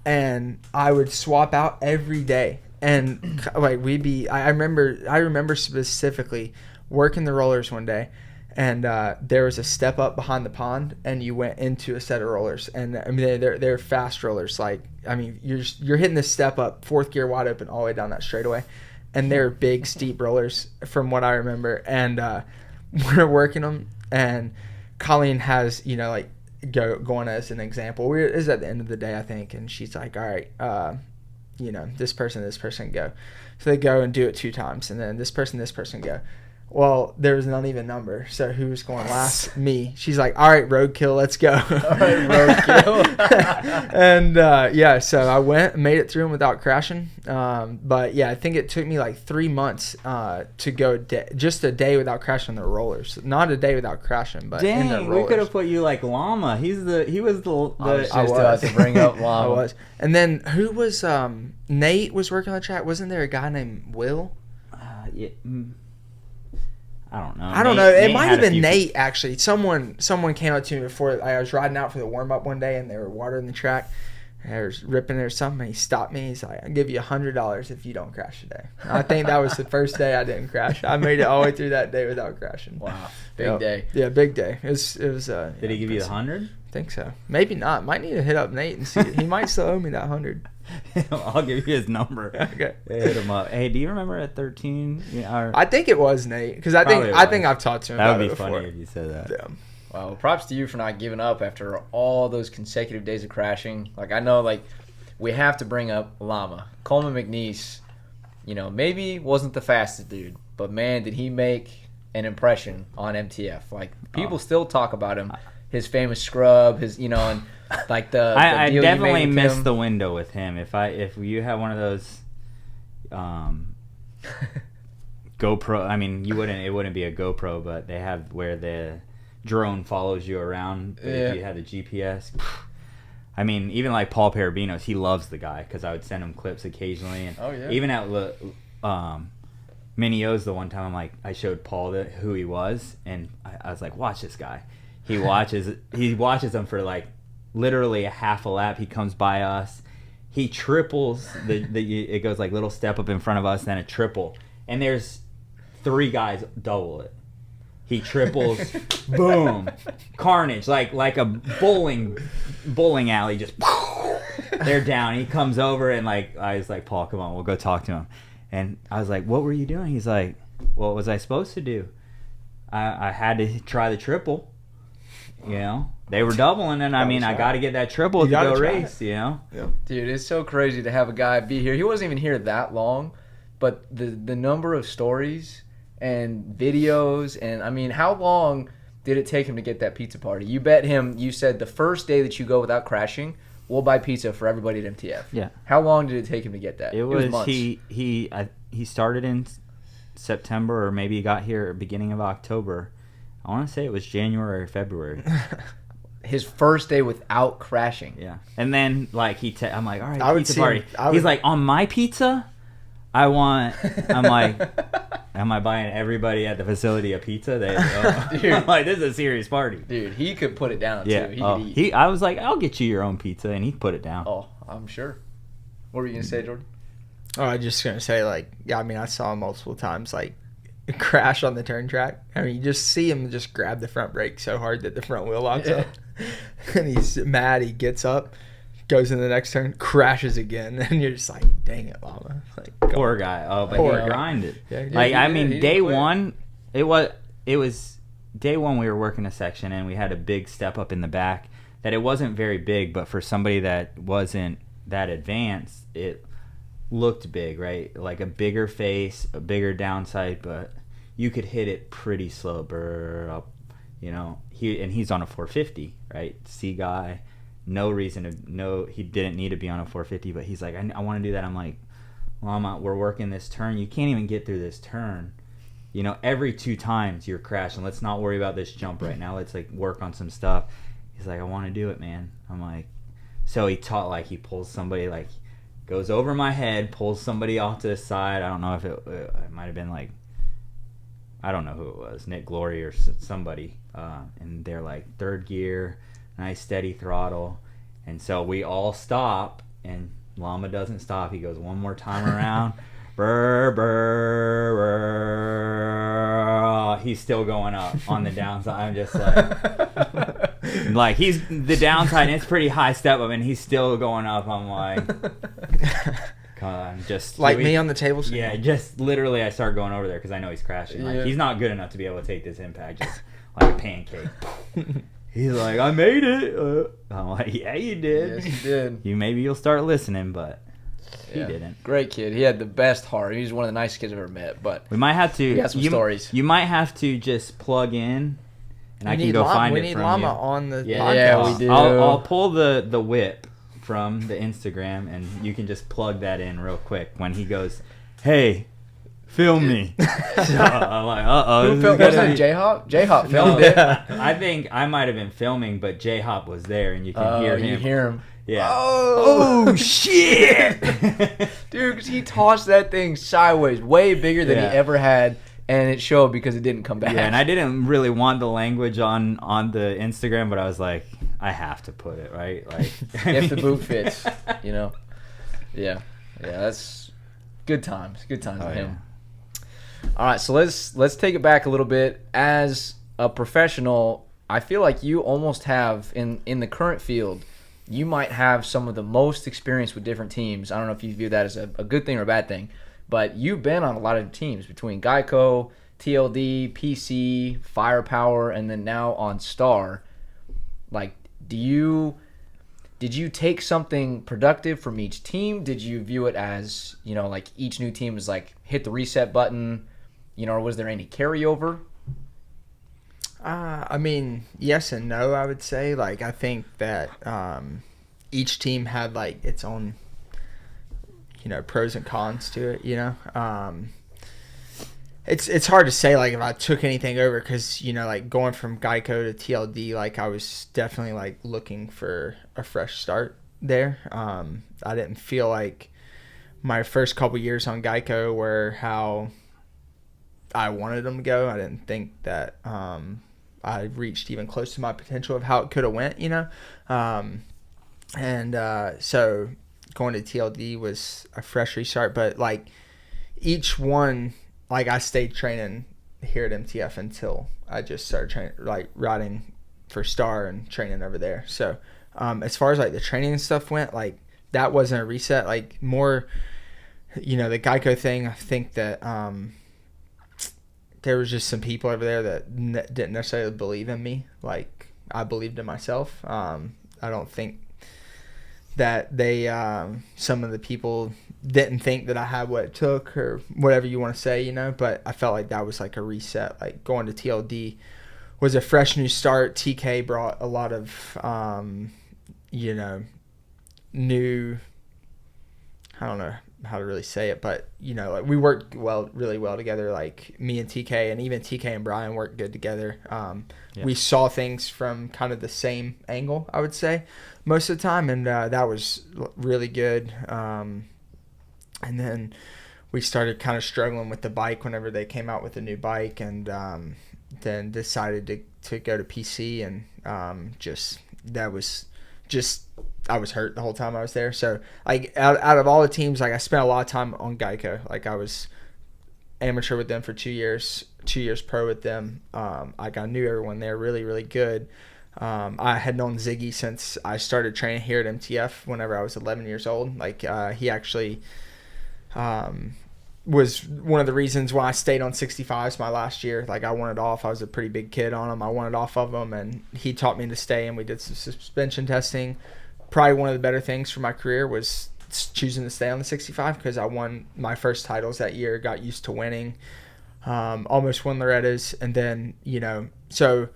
and I would swap out every day. And, like, I remember specifically working the rollers one day, and there was a step up behind the pond, and you went into a set of rollers. And, I mean, they're fast rollers. Like, I mean, you're hitting this step up, fourth gear wide open all the way down that straightaway. And they're big, steep rollers from what I remember. And we're working them. And Colleen has, you know, like, going as an example. It was at the end of the day, I think, and she's like, all right, you know, this person go. So they go and do it 2 times, and then this person go. Well, there was an uneven number, so who was going last? Me. She's like, all right, roadkill, let's go. All right, roadkill. And, yeah, so I made it through them without crashing. But, yeah, I think it took me like 3 months to go just a day without crashing the rollers. Not a day without crashing, but in the rollers. We could have put you like Llama. He was the I was to bring up Llama. I was. And then who was Nate was working on the track. Wasn't there a guy named Will? Yeah. I don't know. I don't know. It might have been Nate, actually. Someone came up to me before I was riding out for the warm-up one day, and they were watering the track. I was ripping or something. He stopped me. He's like, I'll give you $100 if you don't crash today. And I think that was the first day I didn't crash. I made it all the way through that day without crashing. Wow. Big day. Yeah, big day. It was Did he give you the 100? I think so. Maybe not. Might need to hit up Nate and see. He might still owe me that 100. I'll give you his number. Okay. Hit him up. Hey, do you remember at 13? I think it was Nate because I think I've talked to him about it before. That would be funny if you said that. Yeah. Well, props to you for not giving up after all those consecutive days of crashing. Like, I know, like, we have to bring up Llama. Coleman McNeese, you know, maybe wasn't the fastest dude, but, man, did he make an impression on MTF. Like, people still talk about him. His famous scrub, his, you know, and, like, the I deal definitely you made with missed him. the window with him. If you have one of those GoPro, I mean, it wouldn't be a GoPro, but they have where the drone follows you around. But if you had the GPS, I mean, even like Paul Parabinos, he loves the guy because I would send him clips occasionally, and even at Mini O's the one time, I showed Paul who he was, and I was like, watch this guy. He watches them for like literally a half a lap. He comes by us, he triples it goes like little step up in front of us, then a triple, and there's 3 guys double it. He triples, boom, carnage, like a bowling alley, just they're down. He comes over and I was like, Paul, come on, we'll go talk to him. And I was like, what were you doing? He's like, what was I supposed to do? I had to try the triple. You know, they were doubling, and I mean, I got to get that triple to go race. You know, Dude, it's so crazy to have a guy be here. He wasn't even here that long, but the number of stories and videos, and I mean, how long did it take him to get that pizza party? You bet him. You said the first day that you go without crashing, we'll buy pizza for everybody at MTF. Yeah. How long did it take him to get that? It was months. He started in September, or maybe he got here beginning of October. I want to say it was January or February. His first day without crashing. Yeah. And then I'm like, all right, pizza party. He's like, on my pizza, I'm like, am I buying everybody at the facility a pizza? Dude, I'm like, this is a serious party. Dude, he could put it down, yeah. too. He could eat. I was like, I'll get you your own pizza, and he put it down. Oh, I'm sure. What were you going to say, Jordan? Oh, I was just going to say, I saw him multiple times, crash on the turn track. I mean, you just see him just grab the front brake so hard that the front wheel locks up. And he's mad. He gets up, goes in the next turn, crashes again. And you're just like, dang it, Llama. Poor guy. Oh, but he grinded. Yeah, day one, it was day one we were working a section, and we had a big step up in the back that it wasn't very big, but for somebody that wasn't that advanced, it looked big, right? Like a bigger face, a bigger downside, but you could hit it pretty slow, up, you know. He's on a 450, right? C guy, he didn't need to be on a 450, but he's like, I want to do that. I'm like, well, we're working this turn. You can't even get through this turn. You know, every 2 times you're crashing. Let's not worry about this jump right now. Let's work on some stuff. He's like, I want to do it, man. I'm like, so he taught he pulls somebody goes over my head, pulls somebody off to the side. I don't know if it might have been I don't know who it was, Nick Glory or somebody. And they're third gear, nice steady throttle. And so we all stop, and Llama doesn't stop. He goes one more time around. Brr, brr, brr. He's still going up on the downside. I'm just he's the downside, and it's pretty high step up, and he's still going up. I'm like, come on, just me on the table. Yeah, just literally, I start going over there because I know he's crashing. He's not good enough to be able to take this impact, just like a pancake. He's like, I made it. I'm like, yeah, you did. Yes, you did. Maybe you'll start listening, but he didn't. Great kid. He had the best heart. He was one of the nicest kids I've ever met. But we might have to. We got some stories. You might have to just plug in, and I can go find it from you. We need Llama on the podcast. Yeah, we do. I'll pull the whip from the Instagram, and you can just plug that in real quick when he goes, hey, film me. So I'm like, uh-oh. Who filmed? Wasn't it J-Hop? J-Hop filmed it. I think I might have been filming, but J-Hop was there, and you can hear him. You hear him. Yeah. Oh shit! Dude, because he tossed that thing sideways, way bigger than he ever had, and it showed because it didn't come back. Yeah, and I didn't really want the language on the Instagram, but I was like, I have to put it right. Like if the boot fits, you know. Yeah, that's good times. Good times with him. All right, so let's take it back a little bit. As a professional, I feel like you almost have in the current field, you might have some of the most experience with different teams. I don't know if you view that as a good thing or a bad thing, but you've been on a lot of teams between Geico, TLD, PC, Firepower, and then now on Star. Like, did you take something productive from each team? Did you view it as, you know, like each new team is like hit the reset button, you know, or was there any carryover? I mean, yes and no, I would say. Like, I think that each team had, like, its own, you know, pros and cons to it, you know. It's hard to say, like, if I took anything over because, you know, like, going from Geico to TLD, like, I was definitely, like, looking for a fresh start there. I didn't feel like my first couple years on Geico were how I wanted them to go. I didn't think that I reached even close to my potential of how it could have went, you know. So going to TLD was a fresh restart, but, like, each one, like, I stayed training here at MTF until I just started training, like, riding for Star and training over there. So as far as, like, the training and stuff went, like, that wasn't a reset. Like, more, you know, the Geico thing, I think that there was just some people over there that didn't necessarily believe in me like I believed in myself. I don't think that they some of the people didn't think that I had what it took or whatever you want to say, you know, but I felt like that was like a reset. Like, going to TLD was a fresh new start. TK brought a lot of you know, new, I don't know how to really say it, but, you know, like, we worked really well together. Like, me and TK, and even TK and Brian worked good together. We saw things from kind of the same angle, I would say, most of the time, and that was really good. And then we started kind of struggling with the bike whenever they came out with a new bike, and then decided to go to PC, and I was hurt the whole time I was there. So, like, out of all the teams, like, I spent a lot of time on Geico. Like, I was amateur with them for 2 years, 2 years pro with them. Like, I knew everyone there really, really good. I had known Ziggy since I started training here at MTF whenever I was 11 years old. Like, he actually was one of the reasons why I stayed on 65s my last year. Like, I wanted off. I was a pretty big kid on them. I wanted off of them, and he taught me to stay, and we did some suspension testing. Probably one of the better things for my career was choosing to stay on the 65 because I won my first titles that year, got used to winning, almost won Loretta's. And then, you know, so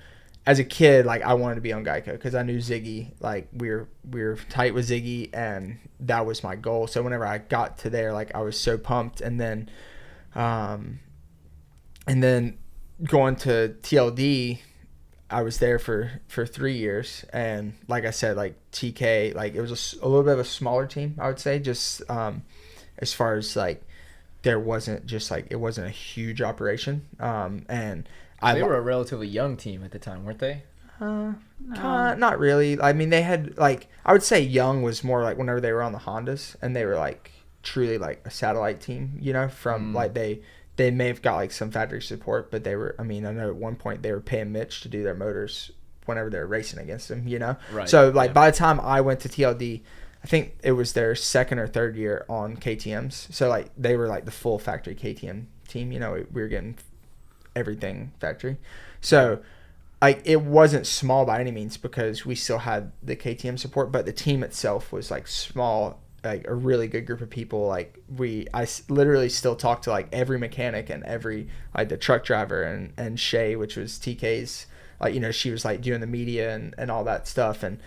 as a kid, like, I wanted to be on Geico because I knew Ziggy. Like, we were tight with Ziggy, and that was my goal. So whenever I got to there, like, I was so pumped. And then going to TLD, I was there for 3 years, and like I said, like, TK, like, it was a little bit of a smaller team, I would say, just as far as, like, there wasn't just, like, it wasn't a huge operation, and they were a relatively young team at the time, weren't they? No. Not really. I mean, they had, like, I would say young was more like whenever they were on the Hondas, and they were, like, truly, like, a satellite team, you know, from like they may have got, like, some factory support, but they were, I mean, I know at one point they were paying Mitch to do their motors whenever they were racing against him, you know? Right. So, like, by the time I went to TLD, I think it was their second or third year on KTMs. So, like, they were, like, the full factory KTM team, you know? We were getting everything factory. So, like, it wasn't small by any means because we still had the KTM support, but the team itself was, like, small, like, a really good group of people. Like, I literally still talk to, like, every mechanic and every, like, the truck driver and Shay, which was TK's, like, you know, she was, like, doing the media and all that stuff, and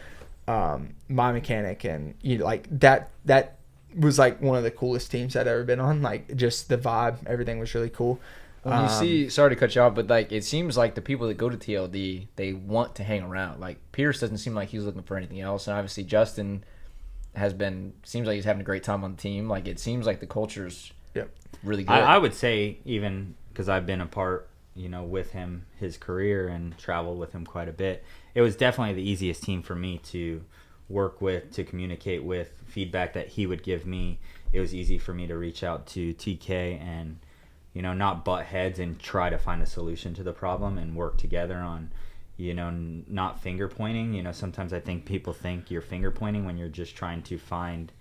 my mechanic, and, you know, like, that was, like, one of the coolest teams I'd ever been on. Like, just the vibe, everything was really cool. Well, you see, sorry to cut you off, but, like, it seems like the people that go to TLD, they want to hang around. Like, Pierce doesn't seem like he's looking for anything else, and obviously Justin seems like he's having a great time on the team. Like, it seems like the culture's really good. I would say, even because I've been a part, you know, with him, his career, and traveled with him quite a bit, it was definitely the easiest team for me to work with, to communicate with, feedback that he would give me. It was easy for me to reach out to TK and, you know, not butt heads and try to find a solution to the problem and work together on, you know, not finger pointing. You know, sometimes I think people think you're finger pointing when you're just trying to find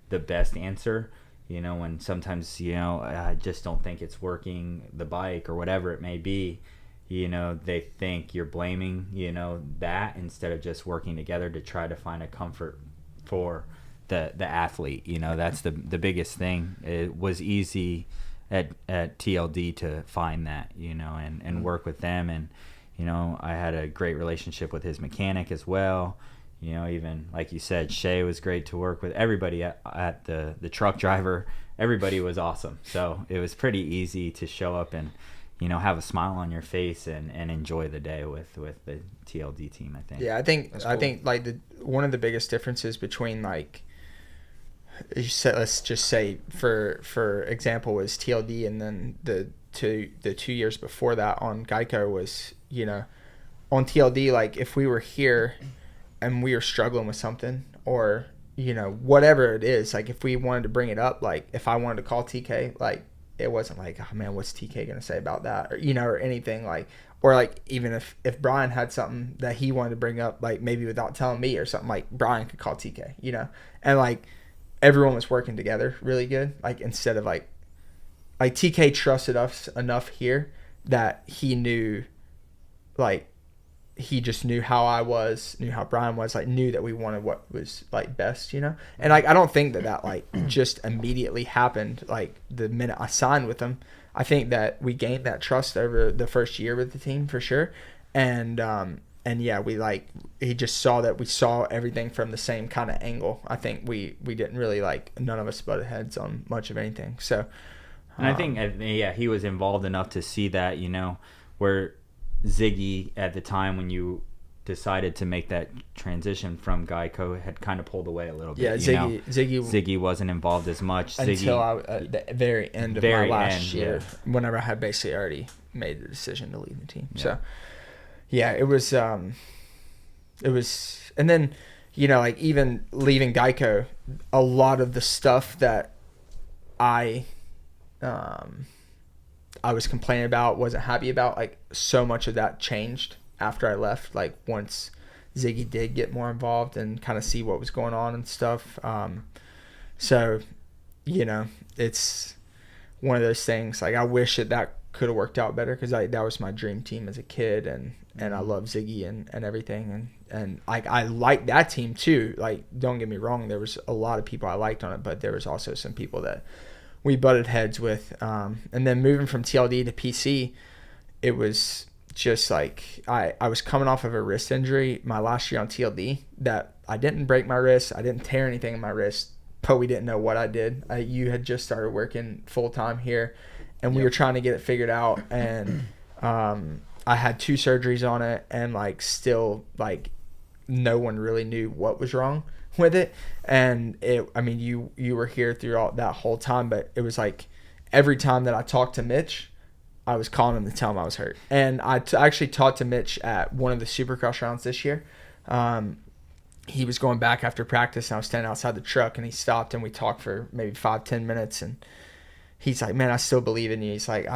the best answer, you know, when sometimes, you know, I just don't think it's working, the bike or whatever it may be. You know, they think you're blaming, you know, that instead of just working together to try to find a comfort for the athlete. You know, that's the biggest thing. It was easy at TLD to find that, you know, and work with them. And, you know, I had a great relationship with his mechanic as well. You know, even like you said, Shay was great to work with. Everybody at the truck driver, everybody was awesome. So it was pretty easy to show up and, you know, have a smile on your face and enjoy the day with the TLD team, I think. Yeah, I think That's cool. I think like one of the biggest differences between, like, you said, let's just say for example, was TLD, and then the 2 years before that on Geico was, you know, on TLD, like if we were here and we were struggling with something, or, you know, whatever it is, like if we wanted to bring it up, like if I wanted to call TK, like it wasn't like, oh man, what's TK gonna say about that, or, you know, or anything, like, or like even if Brian had something that he wanted to bring up, like maybe without telling me or something, like Brian could call TK, you know, and like everyone was working together really good, like instead of like TK trusted us enough here that he knew, like he just knew how I was, knew how Brian was, like knew that we wanted what was like best, you know. And like I don't think that like just immediately happened like the minute I signed with him. I think that we gained that trust over the first year with the team for sure. And yeah, we like, he just saw that we saw everything from the same kind of angle. I think we didn't really, like, none of us butted heads on much of anything. So and I think, yeah, he was involved enough to see that, you know, where Ziggy at the time when you decided to make that transition from Geico had kind of pulled away a little bit. Yeah, Ziggy wasn't involved as much until the very end of my last year, whenever I had basically already made the decision to leave the team. Yeah. So yeah, it was, and then, you know, like even leaving Geico, a lot of the stuff that I was complaining about, wasn't happy about, like so much of that changed after I left, like once Ziggy did get more involved and kind of see what was going on and stuff. So, you know, it's one of those things, like I wish that could have worked out better, because that was my dream team as a kid, and I love Ziggy and everything, and I like that team too. Like, don't get me wrong, there was a lot of people I liked on it, but there was also some people that we butted heads with. And then moving from TLD to PC, it was just like I was coming off of a wrist injury my last year on TLD, that I didn't break my wrist, I didn't tear anything in my wrist, but we didn't know what I did. You had just started working full time here, and we were trying to get it figured out, and I had 2 surgeries on it, and like still like no one really knew what was wrong with it. And I mean, you were here throughout that whole time, but it was like every time that I talked to Mitch, I was calling him to tell him I was hurt. And I actually talked to Mitch at one of the supercross rounds this year. He was going back after practice, and I was standing outside the truck, and he stopped, and we talked for maybe 5-10 minutes, and he's like, man, I still believe in you. He's like,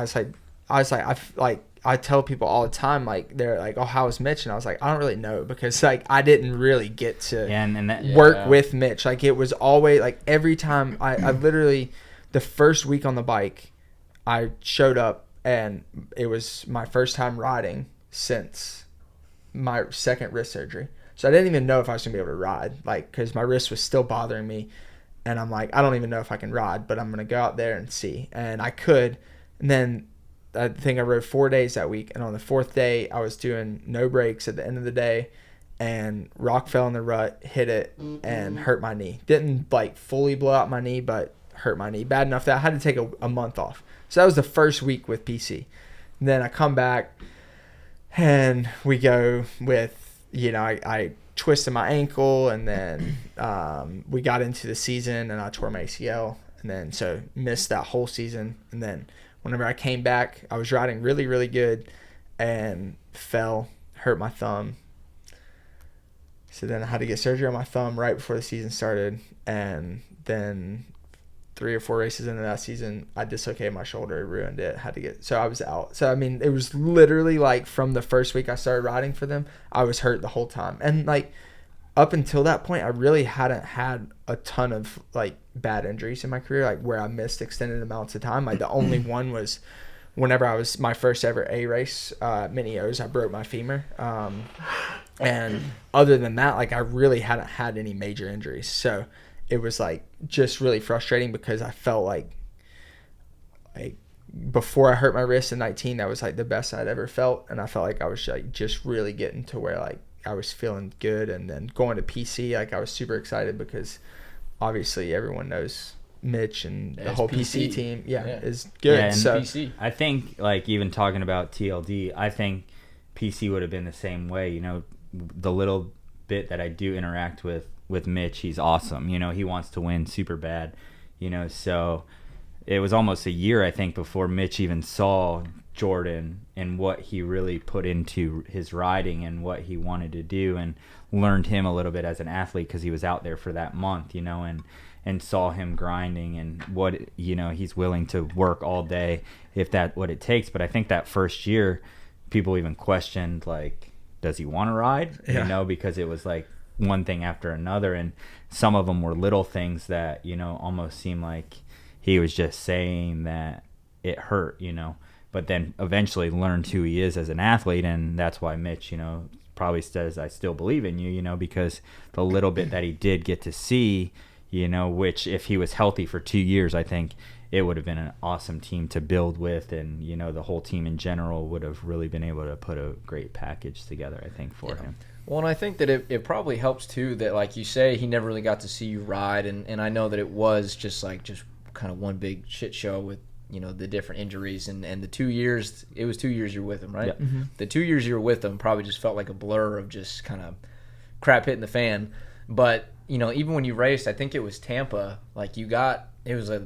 I tell people all the time, like, they're like, oh, how was Mitch? And I was like, I don't really know, because like I didn't really get to work with Mitch. Like, it was always like every time I literally, the first week on the bike, I showed up, and it was my first time riding since my second wrist surgery. So I didn't even know if I was gonna be able to ride, like, because my wrist was still bothering me, and I'm like, I don't even know if I can ride, but I'm gonna go out there and see. And I could. And then I think I rode 4 days that week, and on the 4th day I was doing no brakes at the end of the day, and rock fell in the rut, hit it, and hurt my knee. Didn't like fully blow out my knee, but hurt my knee bad enough that I had to take a month off. So that was the first week with PC. And then I come back, and we go with, you know, I twisted my ankle, and then we got into the season, and I tore my ACL, and then so missed that whole season. And then whenever I came back, I was riding really, really good, and fell, hurt my thumb, So then I had to get surgery on my thumb right before the season started, and then 3 or 4 races into that season, I dislocated my shoulder, ruined it, so I was out. So I mean, it was literally like from the first week I started riding for them, I was hurt the whole time. And like up until that point, I really hadn't had a ton of like bad injuries in my career, like where I missed extended amounts of time. Like the only one was whenever I was my first ever A race, mini O's, I broke my femur. And other than that, like I really hadn't had any major injuries. So it was like just really frustrating because I felt like before I hurt my wrist in 19, that was like the best I'd ever felt. And I felt like I was like just really getting to where like I was feeling good. And then going to PC, like I was super excited because obviously everyone knows Mitch and the whole PC team is good. Yeah, so PC. I think like even talking about TLD, I think PC would have been the same way. You know, the little bit that I do interact with Mitch, he's awesome. You know, he wants to win super bad. You know, so it was almost a year, I think, before Mitch even saw Jordon and what he really put into his riding and what he wanted to do, and learned him a little bit as an athlete because he was out there for that month, you know, and saw him grinding and what, you know, he's willing to work all day if that's what it takes. But I think that first year, people even questioned, like, does he want to ride? Yeah. You know, because it was like one thing after another, and some of them were little things that, you know, almost seemed like he was just saying that it hurt, you know, but then eventually learned who he is as an athlete. And that's why Mitch, you know, probably says, I still believe in you, you know, because the little bit that he did get to see, you know, which if he was healthy for 2 years, I think it would have been an awesome team to build with. And, you know, the whole team in general would have really been able to put a great package together, I think, for him. Well, and I think that it probably helps, too, that, like you say, he never really got to see you ride. And I know that it was just kind of one big shit show with, you know, the different injuries. And the 2 years, it was 2 years you were with him, right? Yeah. Mm-hmm. The 2 years you were with him probably just felt like a blur of just kind of crap hitting the fan. But, you know, even when you raced, I think it was Tampa, like you got, it was like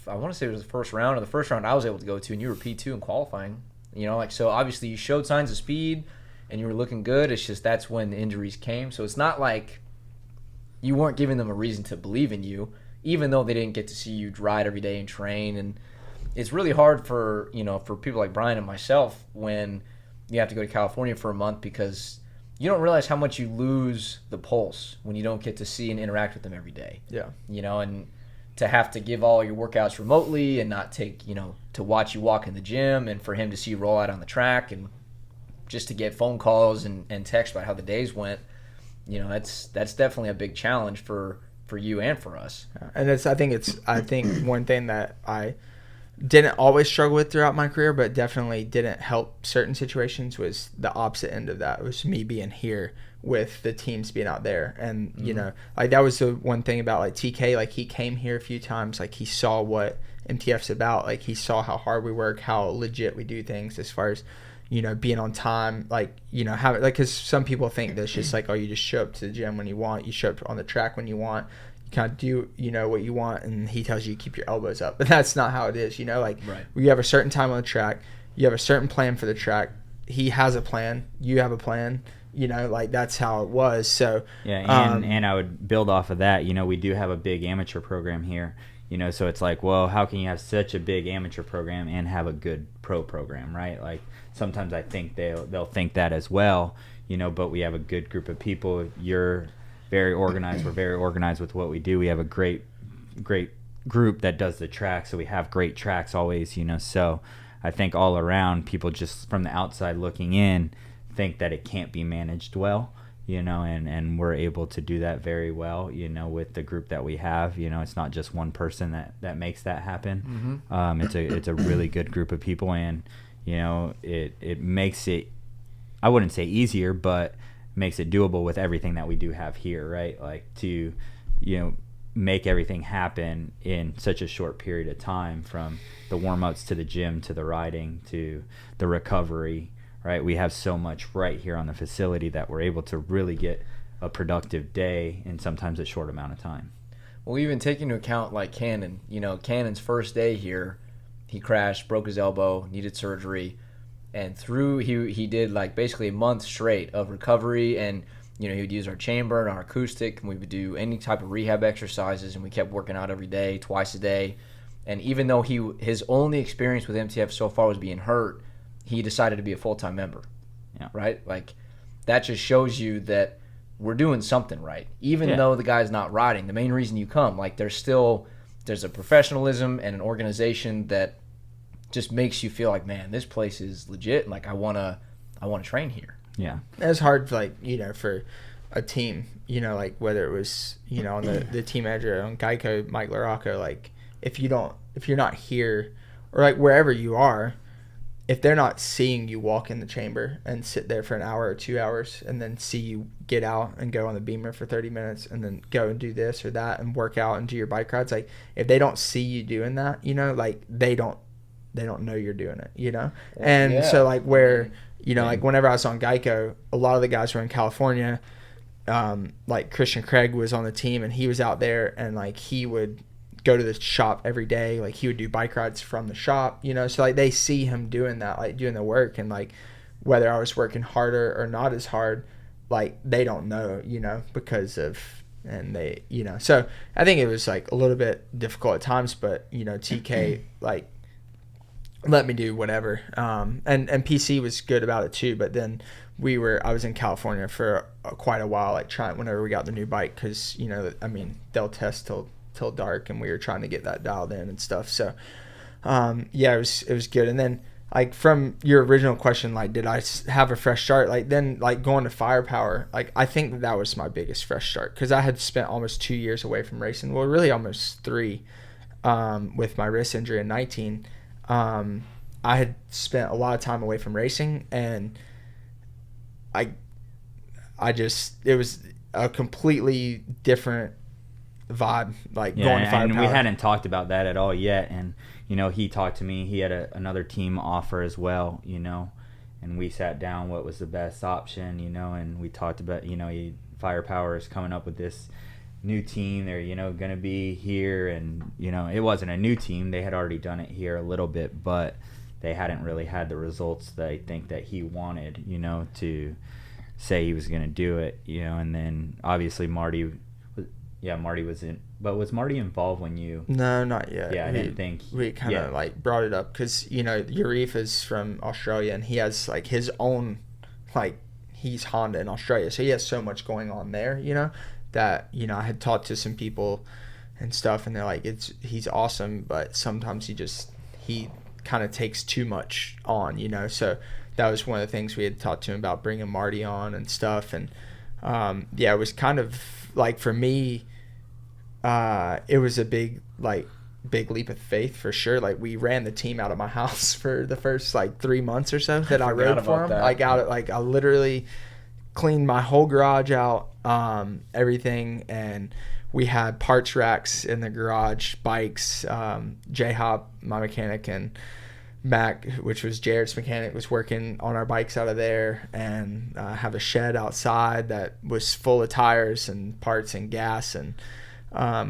I want to say it was the first round, or the first round I was able to go to, and you were P2 in qualifying. You know, like, so obviously you showed signs of speed and you were looking good. It's just that's when the injuries came. So it's not like you weren't giving them a reason to believe in you, even though they didn't get to see you ride every day and train. And it's really hard for, you know, for people like Brian and myself when you have to go to California for a month, because you don't realize how much you lose the pulse when you don't get to see and interact with them every day. Yeah. You know, and to have to give all your workouts remotely and not take, you know, to watch you walk in the gym, and for him to see you roll out on the track, and just to get phone calls and texts about how the days went, you know, that's definitely a big challenge for you and for us. And I think one thing that I didn't always struggle with throughout my career, but definitely didn't help certain situations, was the opposite end of that. It was me being here with the teams being out there. And, you know, like that was the one thing about like TK, like he came here a few times, like he saw what MTF's about, like he saw how hard we work, how legit we do things as far as, you know, being on time, like, you know, how, like, because some people think that's just like, oh, you just show up to the gym when you want, you show up on the track when you want, you kind of do, you know, what you want, and he tells you to keep your elbows up. But that's not how it is, you know, like, right. You have a certain time on the track, you have a certain plan for the track, he has a plan, you have a plan, you know, like that's how it was. So yeah, and I would build off of that. You know, we do have a big amateur program here, you know, so it's like, well, how can you have such a big amateur program and have a good pro program, right? Like sometimes I think they'll think that as well, you know, but we have a good group of people. You're very organized. We're very organized with what we do. We have a great group that does the track, so we have great tracks always, you know. So I think all around, people just from the outside looking in think that it can't be managed well, you know, and we're able to do that very well, you know, with the group that we have. You know, it's not just one person that makes that happen. Mm-hmm. It's a really good group of people, and, you know, it makes it, I wouldn't say easier, but makes it doable with everything that we do have here, right? Like to, you know, make everything happen in such a short period of time, from the warm-ups to the gym to the riding to the recovery, right? We have so much right here on the facility that we're able to really get a productive day in sometimes a short amount of time. Well, even taking into account like Cannon, you know, Cannon's first day here, he crashed, broke his elbow, needed surgery, and he did like basically a month straight of recovery, and he would use our chamber and our acoustic, and we would do any type of rehab exercises, and we kept working out every day, twice a day. And even though his only experience with MTF so far was being hurt, he decided to be a full-time member. Yeah. Right? Like, that just shows you that we're doing something right. Even though the guy's not riding, the main reason you come, like, there's a professionalism and an organization that just makes you feel like, man, this place is legit, and like I wanna train here. Yeah. It's hard, like, for a team, like whether it was, on the team manager on Geico, Mike LaRocco, like if you're not here or like wherever you are, if they're not seeing you walk in the chamber and sit there for an hour or 2 hours and then see you get out and go on the beamer for 30 minutes and then go and do this or that and work out and do your bike rides, like if they don't see you doing that, like they don't know you're doing it, And so like where, like whenever I was on Geico, a lot of the guys were in California. Like Christian Craig was on the team and he was out there and like he would go to the shop every day. Like he would do bike rides from the shop, so like they see him doing that, like doing the work, and like whether I was working harder or not as hard, like they don't know, because of, and they, so I think it was like a little bit difficult at times, but TK like let me do whatever. And PC was good about it too, but then I was in California for quite a while, like trying whenever we got the new bike, because they'll test till dark, and we were trying to get that dialed in and stuff. So it was good. And then like from your original question, like did I have a fresh start? Like then like going to Firepower, like I think that was my biggest fresh start, because I had spent almost 2 years away from racing. Well, really almost 3, with my wrist injury in 19. I had spent a lot of time away from racing, and it was a completely different vibe, like going to Firepower. And we hadn't talked about that at all yet. And, he talked to me, he had another team offer as well, and we sat down what was the best option, and we talked about, Firepower is coming up with this new team. They're, going to be here, and, it wasn't a new team. They had already done it here a little bit, but they hadn't really had the results that I think that he wanted, to say he was going to do it, and then obviously Marty was in, but was Marty involved when you? No, not yet. Yeah, I didn't think. We kind of like brought it up because, Yarif is from Australia, and he has like his own, like he's Honda in Australia. So he has so much going on there, that, I had talked to some people and stuff, and they're like, he's awesome, but sometimes he kind of takes too much on, so that was one of the things we had talked to him about, bringing Marty on and stuff. And it was kind of like, for me, it was a big leap of faith for sure. Like we ran the team out of my house for the first like 3 months or so that I rode for him. I literally cleaned my whole garage out, everything, and we had parts racks in the garage, bikes. J-Hop, my mechanic, and Mac, which was Jared's mechanic, was working on our bikes out of there, and have a shed outside that was full of tires and parts and gas. And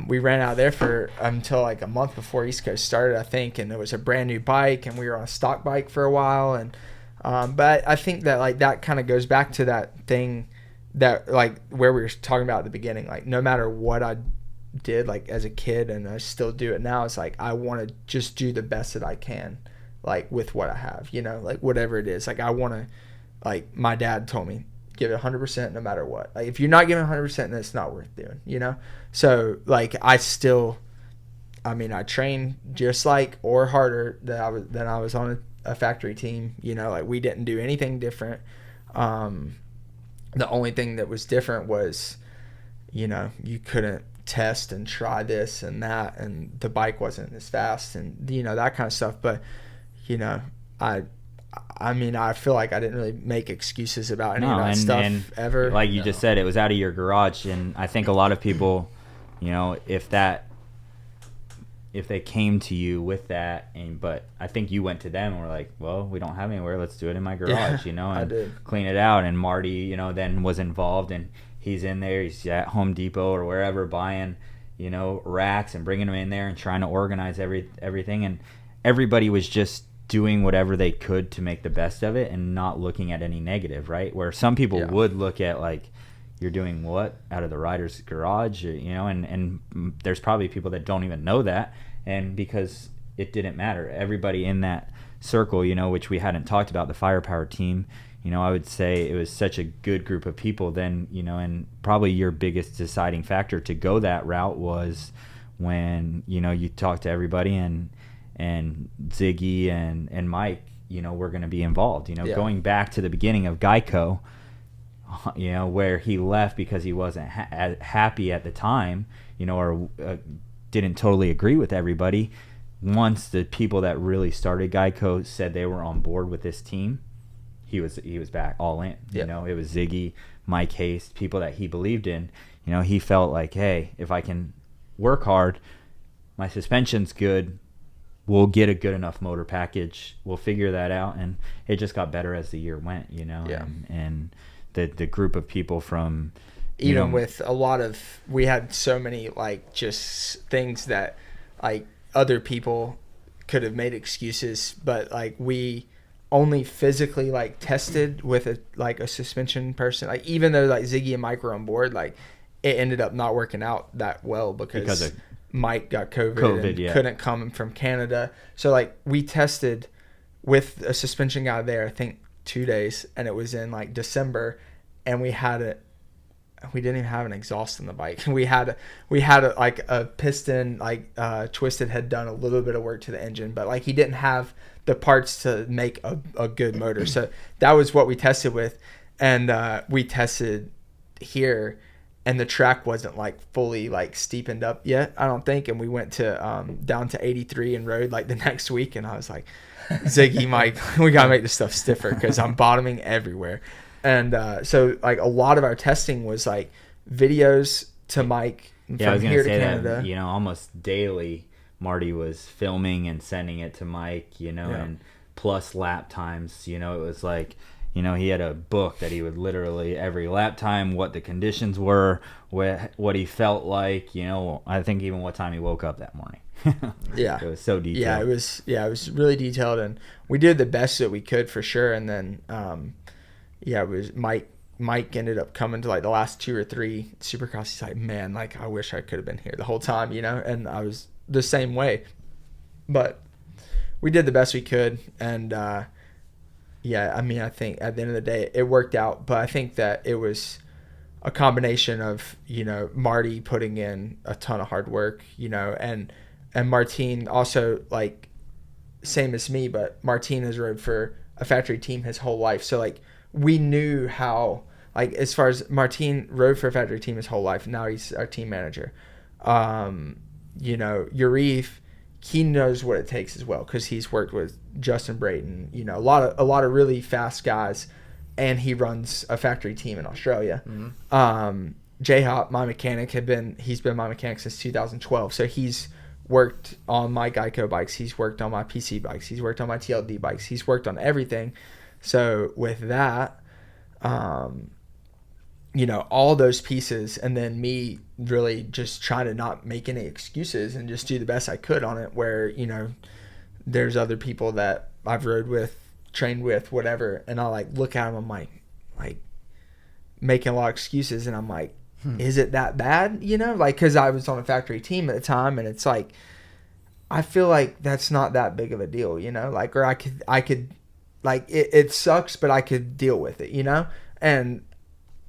we ran out there for until like a month before East Coast started, I think, and it was a brand new bike, and we were on a stock bike for a while. And but I think that like that kind of goes back to that thing that like where we were talking about at the beginning, like no matter what I did like as a kid, and I still do it now, it's like I want to just do the best that I can, like with what I have, like whatever it is. Like I want to, like my dad told me, give it 100% no matter what. Like if you're not giving 100%, then it's not worth doing, So like I train just like or harder than I was on a factory team, like we didn't do anything different. The only thing that was different was, you couldn't test and try this and that, and the bike wasn't as fast, and that kind of stuff. But I feel like I didn't really make excuses about any of that stuff ever. Like you just said, it was out of your garage, and I think a lot of people, if they came to you with that, but I think you went to them and were like, well, we don't have anywhere, let's do it in my garage, and clean it out. And Marty, then was involved, and he's in there, he's at Home Depot or wherever buying, racks and bringing them in there and trying to organize everything. And everybody was just doing whatever they could to make the best of it and not looking at any negative, right? Where some people would look at like, you're doing what out of the rider's garage, you know, and there's probably people that don't even know that, and because it didn't matter, everybody in that circle, you know, which we hadn't talked about, the firepower team, you know, I would say it was such a good group of people then, you know, and probably your biggest deciding factor to go that route was when, you know, you talk to everybody and Ziggy and Mike, you know, were going to be involved, you know, going back to the beginning of Geico, you know, where he left because he wasn't happy at the time, you know, or didn't totally agree with everybody. Once the people that really started Geico said they were on board with this team, he was back all in. You know, it was Ziggy, Mike Haste, people that he believed in. You know, he felt like, hey, if I can work hard, my suspension's good, we'll get a good enough motor package. We'll figure that out, and it just got better as the year went. You know, and the group of people from even with a lot of, we had so many like just things that like other people could have made excuses, but like we only physically like tested with a suspension person, like even though like Ziggy and Mike were on board, like it ended up not working out that well because of Mike got COVID and couldn't come from Canada. So like we tested with a suspension guy there, I think 2 days, and it was in like December, and we didn't even have an exhaust on the bike. We had like a piston, like Twisted had done a little bit of work to the engine, but like he didn't have the parts to make a good motor. So that was what we tested with, and we tested here, and the track wasn't like fully like steepened up yet, I don't think. And we went to down to 83 and rode like the next week, and I was like, Ziggy, Mike, we gotta make this stuff stiffer because I'm bottoming everywhere. And so like a lot of our testing was like videos to Mike from here to Canada. That, you know, almost daily Marty was filming and sending it to Mike, you know, and plus lap times, you know, it was like, you know, he had a book that he would literally every lap time, what the conditions were, what he felt like, you know, I think even what time he woke up that morning. It was so detailed. It was really detailed, and we did the best that we could for sure. And then it was Mike ended up coming to like the last 2 or 3 supercross. He's like, man, like I wish I could have been here the whole time, you know. And I was the same way, but we did the best we could. And I mean, I think at the end of the day it worked out, but I think that it was a combination of, you know, Marty putting in a ton of hard work, you know, and Martine also, like same as me, but Martine has rode for a factory team his whole life. So like we knew how, like as far as Martine rode for a factory team his whole life, now he's our team manager. You know, Yurif, he knows what it takes as well because he's worked with Justin Brayton, you know, a lot of really fast guys, and he runs a factory team in Australia. J-Hop, my mechanic, he's been my mechanic since 2012, so he's worked on my Geico bikes, he's worked on my PC bikes, he's worked on my TLD bikes, he's worked on everything. So with that, you know, all those pieces, and then me really just trying to not make any excuses and just do the best I could on it, where, you know, there's other people that I've rode with, trained with, whatever, and I like look at them, I'm like making a lot of excuses, and I'm like, is it that bad, you know, like, because I was on a factory team at the time, and it's like I feel like that's not that big of a deal, you know, like, or I could like it sucks, but I could deal with it, you know. And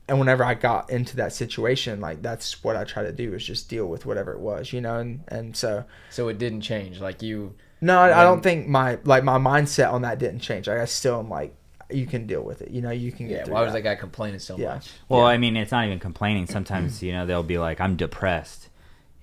whenever I got into that situation, like that's what I try to do, is just deal with whatever it was, you know. And so it didn't change, like you. No, I don't think my mindset on that didn't change. Like I still am like, you can deal with it, you know, you can get through why was that guy complaining so much? Well, I mean, it's not even complaining. Sometimes, you know, they'll be like, I'm depressed,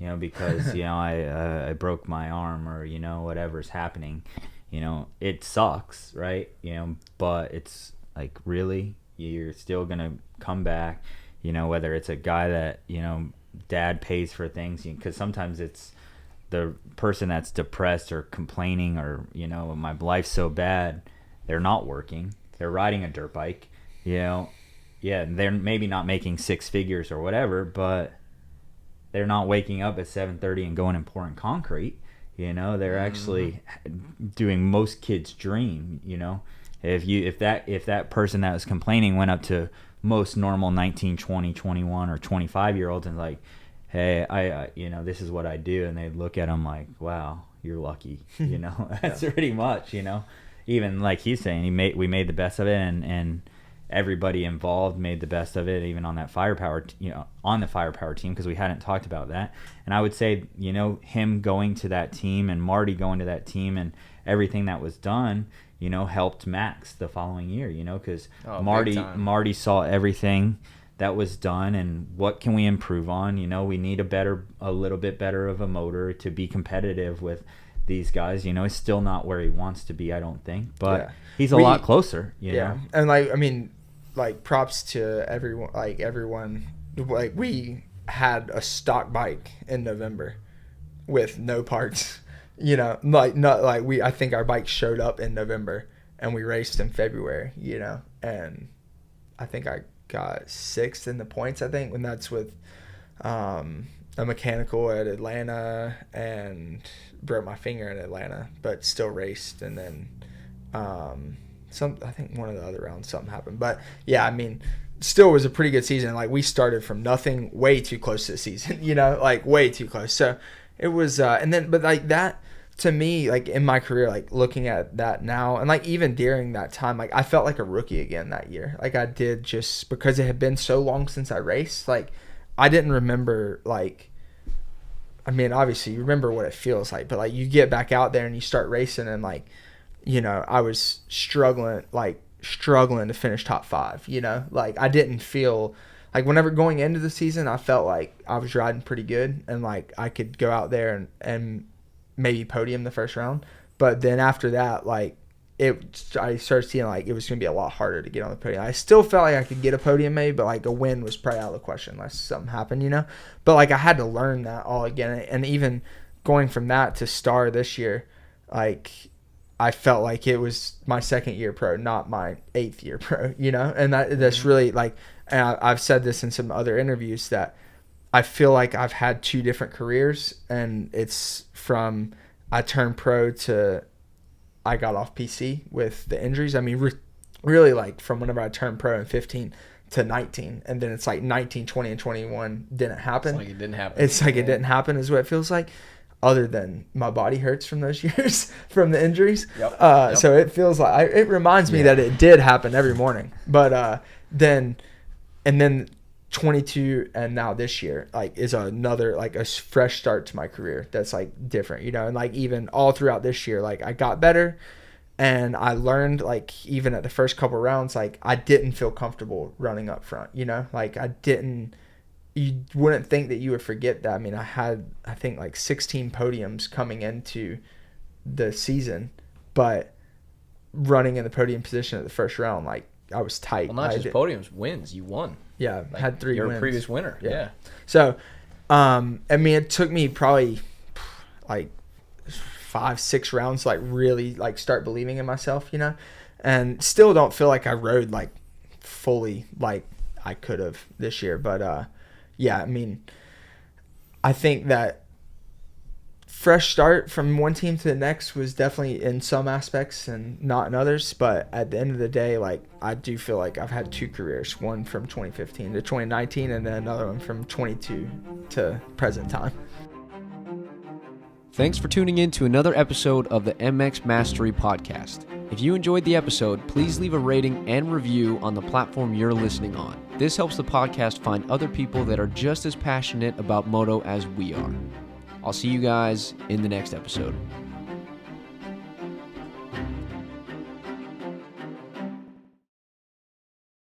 you know, because, you know, I broke my arm, or, you know, whatever's happening, you know, it sucks, right? You know, but it's like, really, you're still going to come back, you know, whether it's a guy that, you know, dad pays for things, because sometimes it's the person that's depressed or complaining, or, you know, my life's so bad, they're not working, they're riding a dirt bike, you know, they're maybe not making 6 figures or whatever, but they're not waking up at 7:30 and going and pouring concrete, you know. They're actually doing most kids' dream, you know. If that person that was complaining went up to most normal 19, 20, 21, or 25-year-olds and like, hey, I this is what I do. And they'd look at them like, wow, you're lucky. That's pretty much, even like he's saying, we made the best of it, and everybody involved made the best of it, even on that firepower, on the firepower team, because we hadn't talked about that. And I would say, him going to that team and Marty going to that team and everything that was done, helped Max the following year, because Marty saw everything that was done and what can we improve on. We need a little bit better of a motor to be competitive with these guys. He's still not where he wants to be, I don't think, but he's a lot closer. You know? And props to everyone. We had a stock bike in November with no parts. I think our bike showed up in November and we raced in February. And I think I got 6th in the points. I think when that's with a mechanical at Atlanta and broke my finger in Atlanta, but still raced. And then I think one of the other rounds something happened, but still was a pretty good season. We started from nothing, way too close to the season, way too close. So it was, that to me, in my career, looking at that now, and even during that time, I felt like a rookie again that year. I did, just because it had been so long since I raced. I didn't remember, obviously you remember what it feels like, but you get back out there and you start racing and I was struggling to finish top 5, I didn't feel whenever going into the season, I felt like I was riding pretty good and I could go out there and maybe podium the first round. But then after that, I started seeing it was going to be a lot harder to get on the podium. I still felt like I could get a podium maybe, but a win was probably out of the question unless something happened, But I had to learn that all again. And even going from that to Star this year, I felt like it was my 2nd year pro, not my 8th year pro, And that's really and I've said this in some other interviews that I feel like I've had 2 different careers, and it's from I turned pro to I got off PC with the injuries. Really from whenever I turned pro in 15 to 19, and then it's 19, 20, and 21 didn't happen. It didn't happen. It didn't happen is what it feels like. Other than my body hurts from those years from the injuries. Yep. So it feels it reminds me that it did happen every morning. But then 22 and now this year is another a fresh start to my career that's different, and even all throughout this year I got better, and I learned even at the first couple rounds I didn't feel comfortable running up front, I didn't. You wouldn't think that you would forget that. I had, I think, 16 podiums coming into the season, but running in the podium position at the first round, I was tight. Well, not just podiums, wins. You won. Yeah, had 3 wins. You're a previous winner. Yeah. So, it took me probably 5, 6 rounds to really start believing in myself, and still don't feel like I rode fully I could have this year, but I think that fresh start from one team to the next was definitely in some aspects and not in others. But at the end of the day, I do feel like I've had 2 careers, one from 2015 to 2019, and then another one from 22 to present time. Thanks for tuning in to another episode of the MX Mastery Podcast. If you enjoyed the episode, please leave a rating and review on the platform you're listening on. This helps the podcast find other people that are just as passionate about moto as we are. I'll see you guys in the next episode.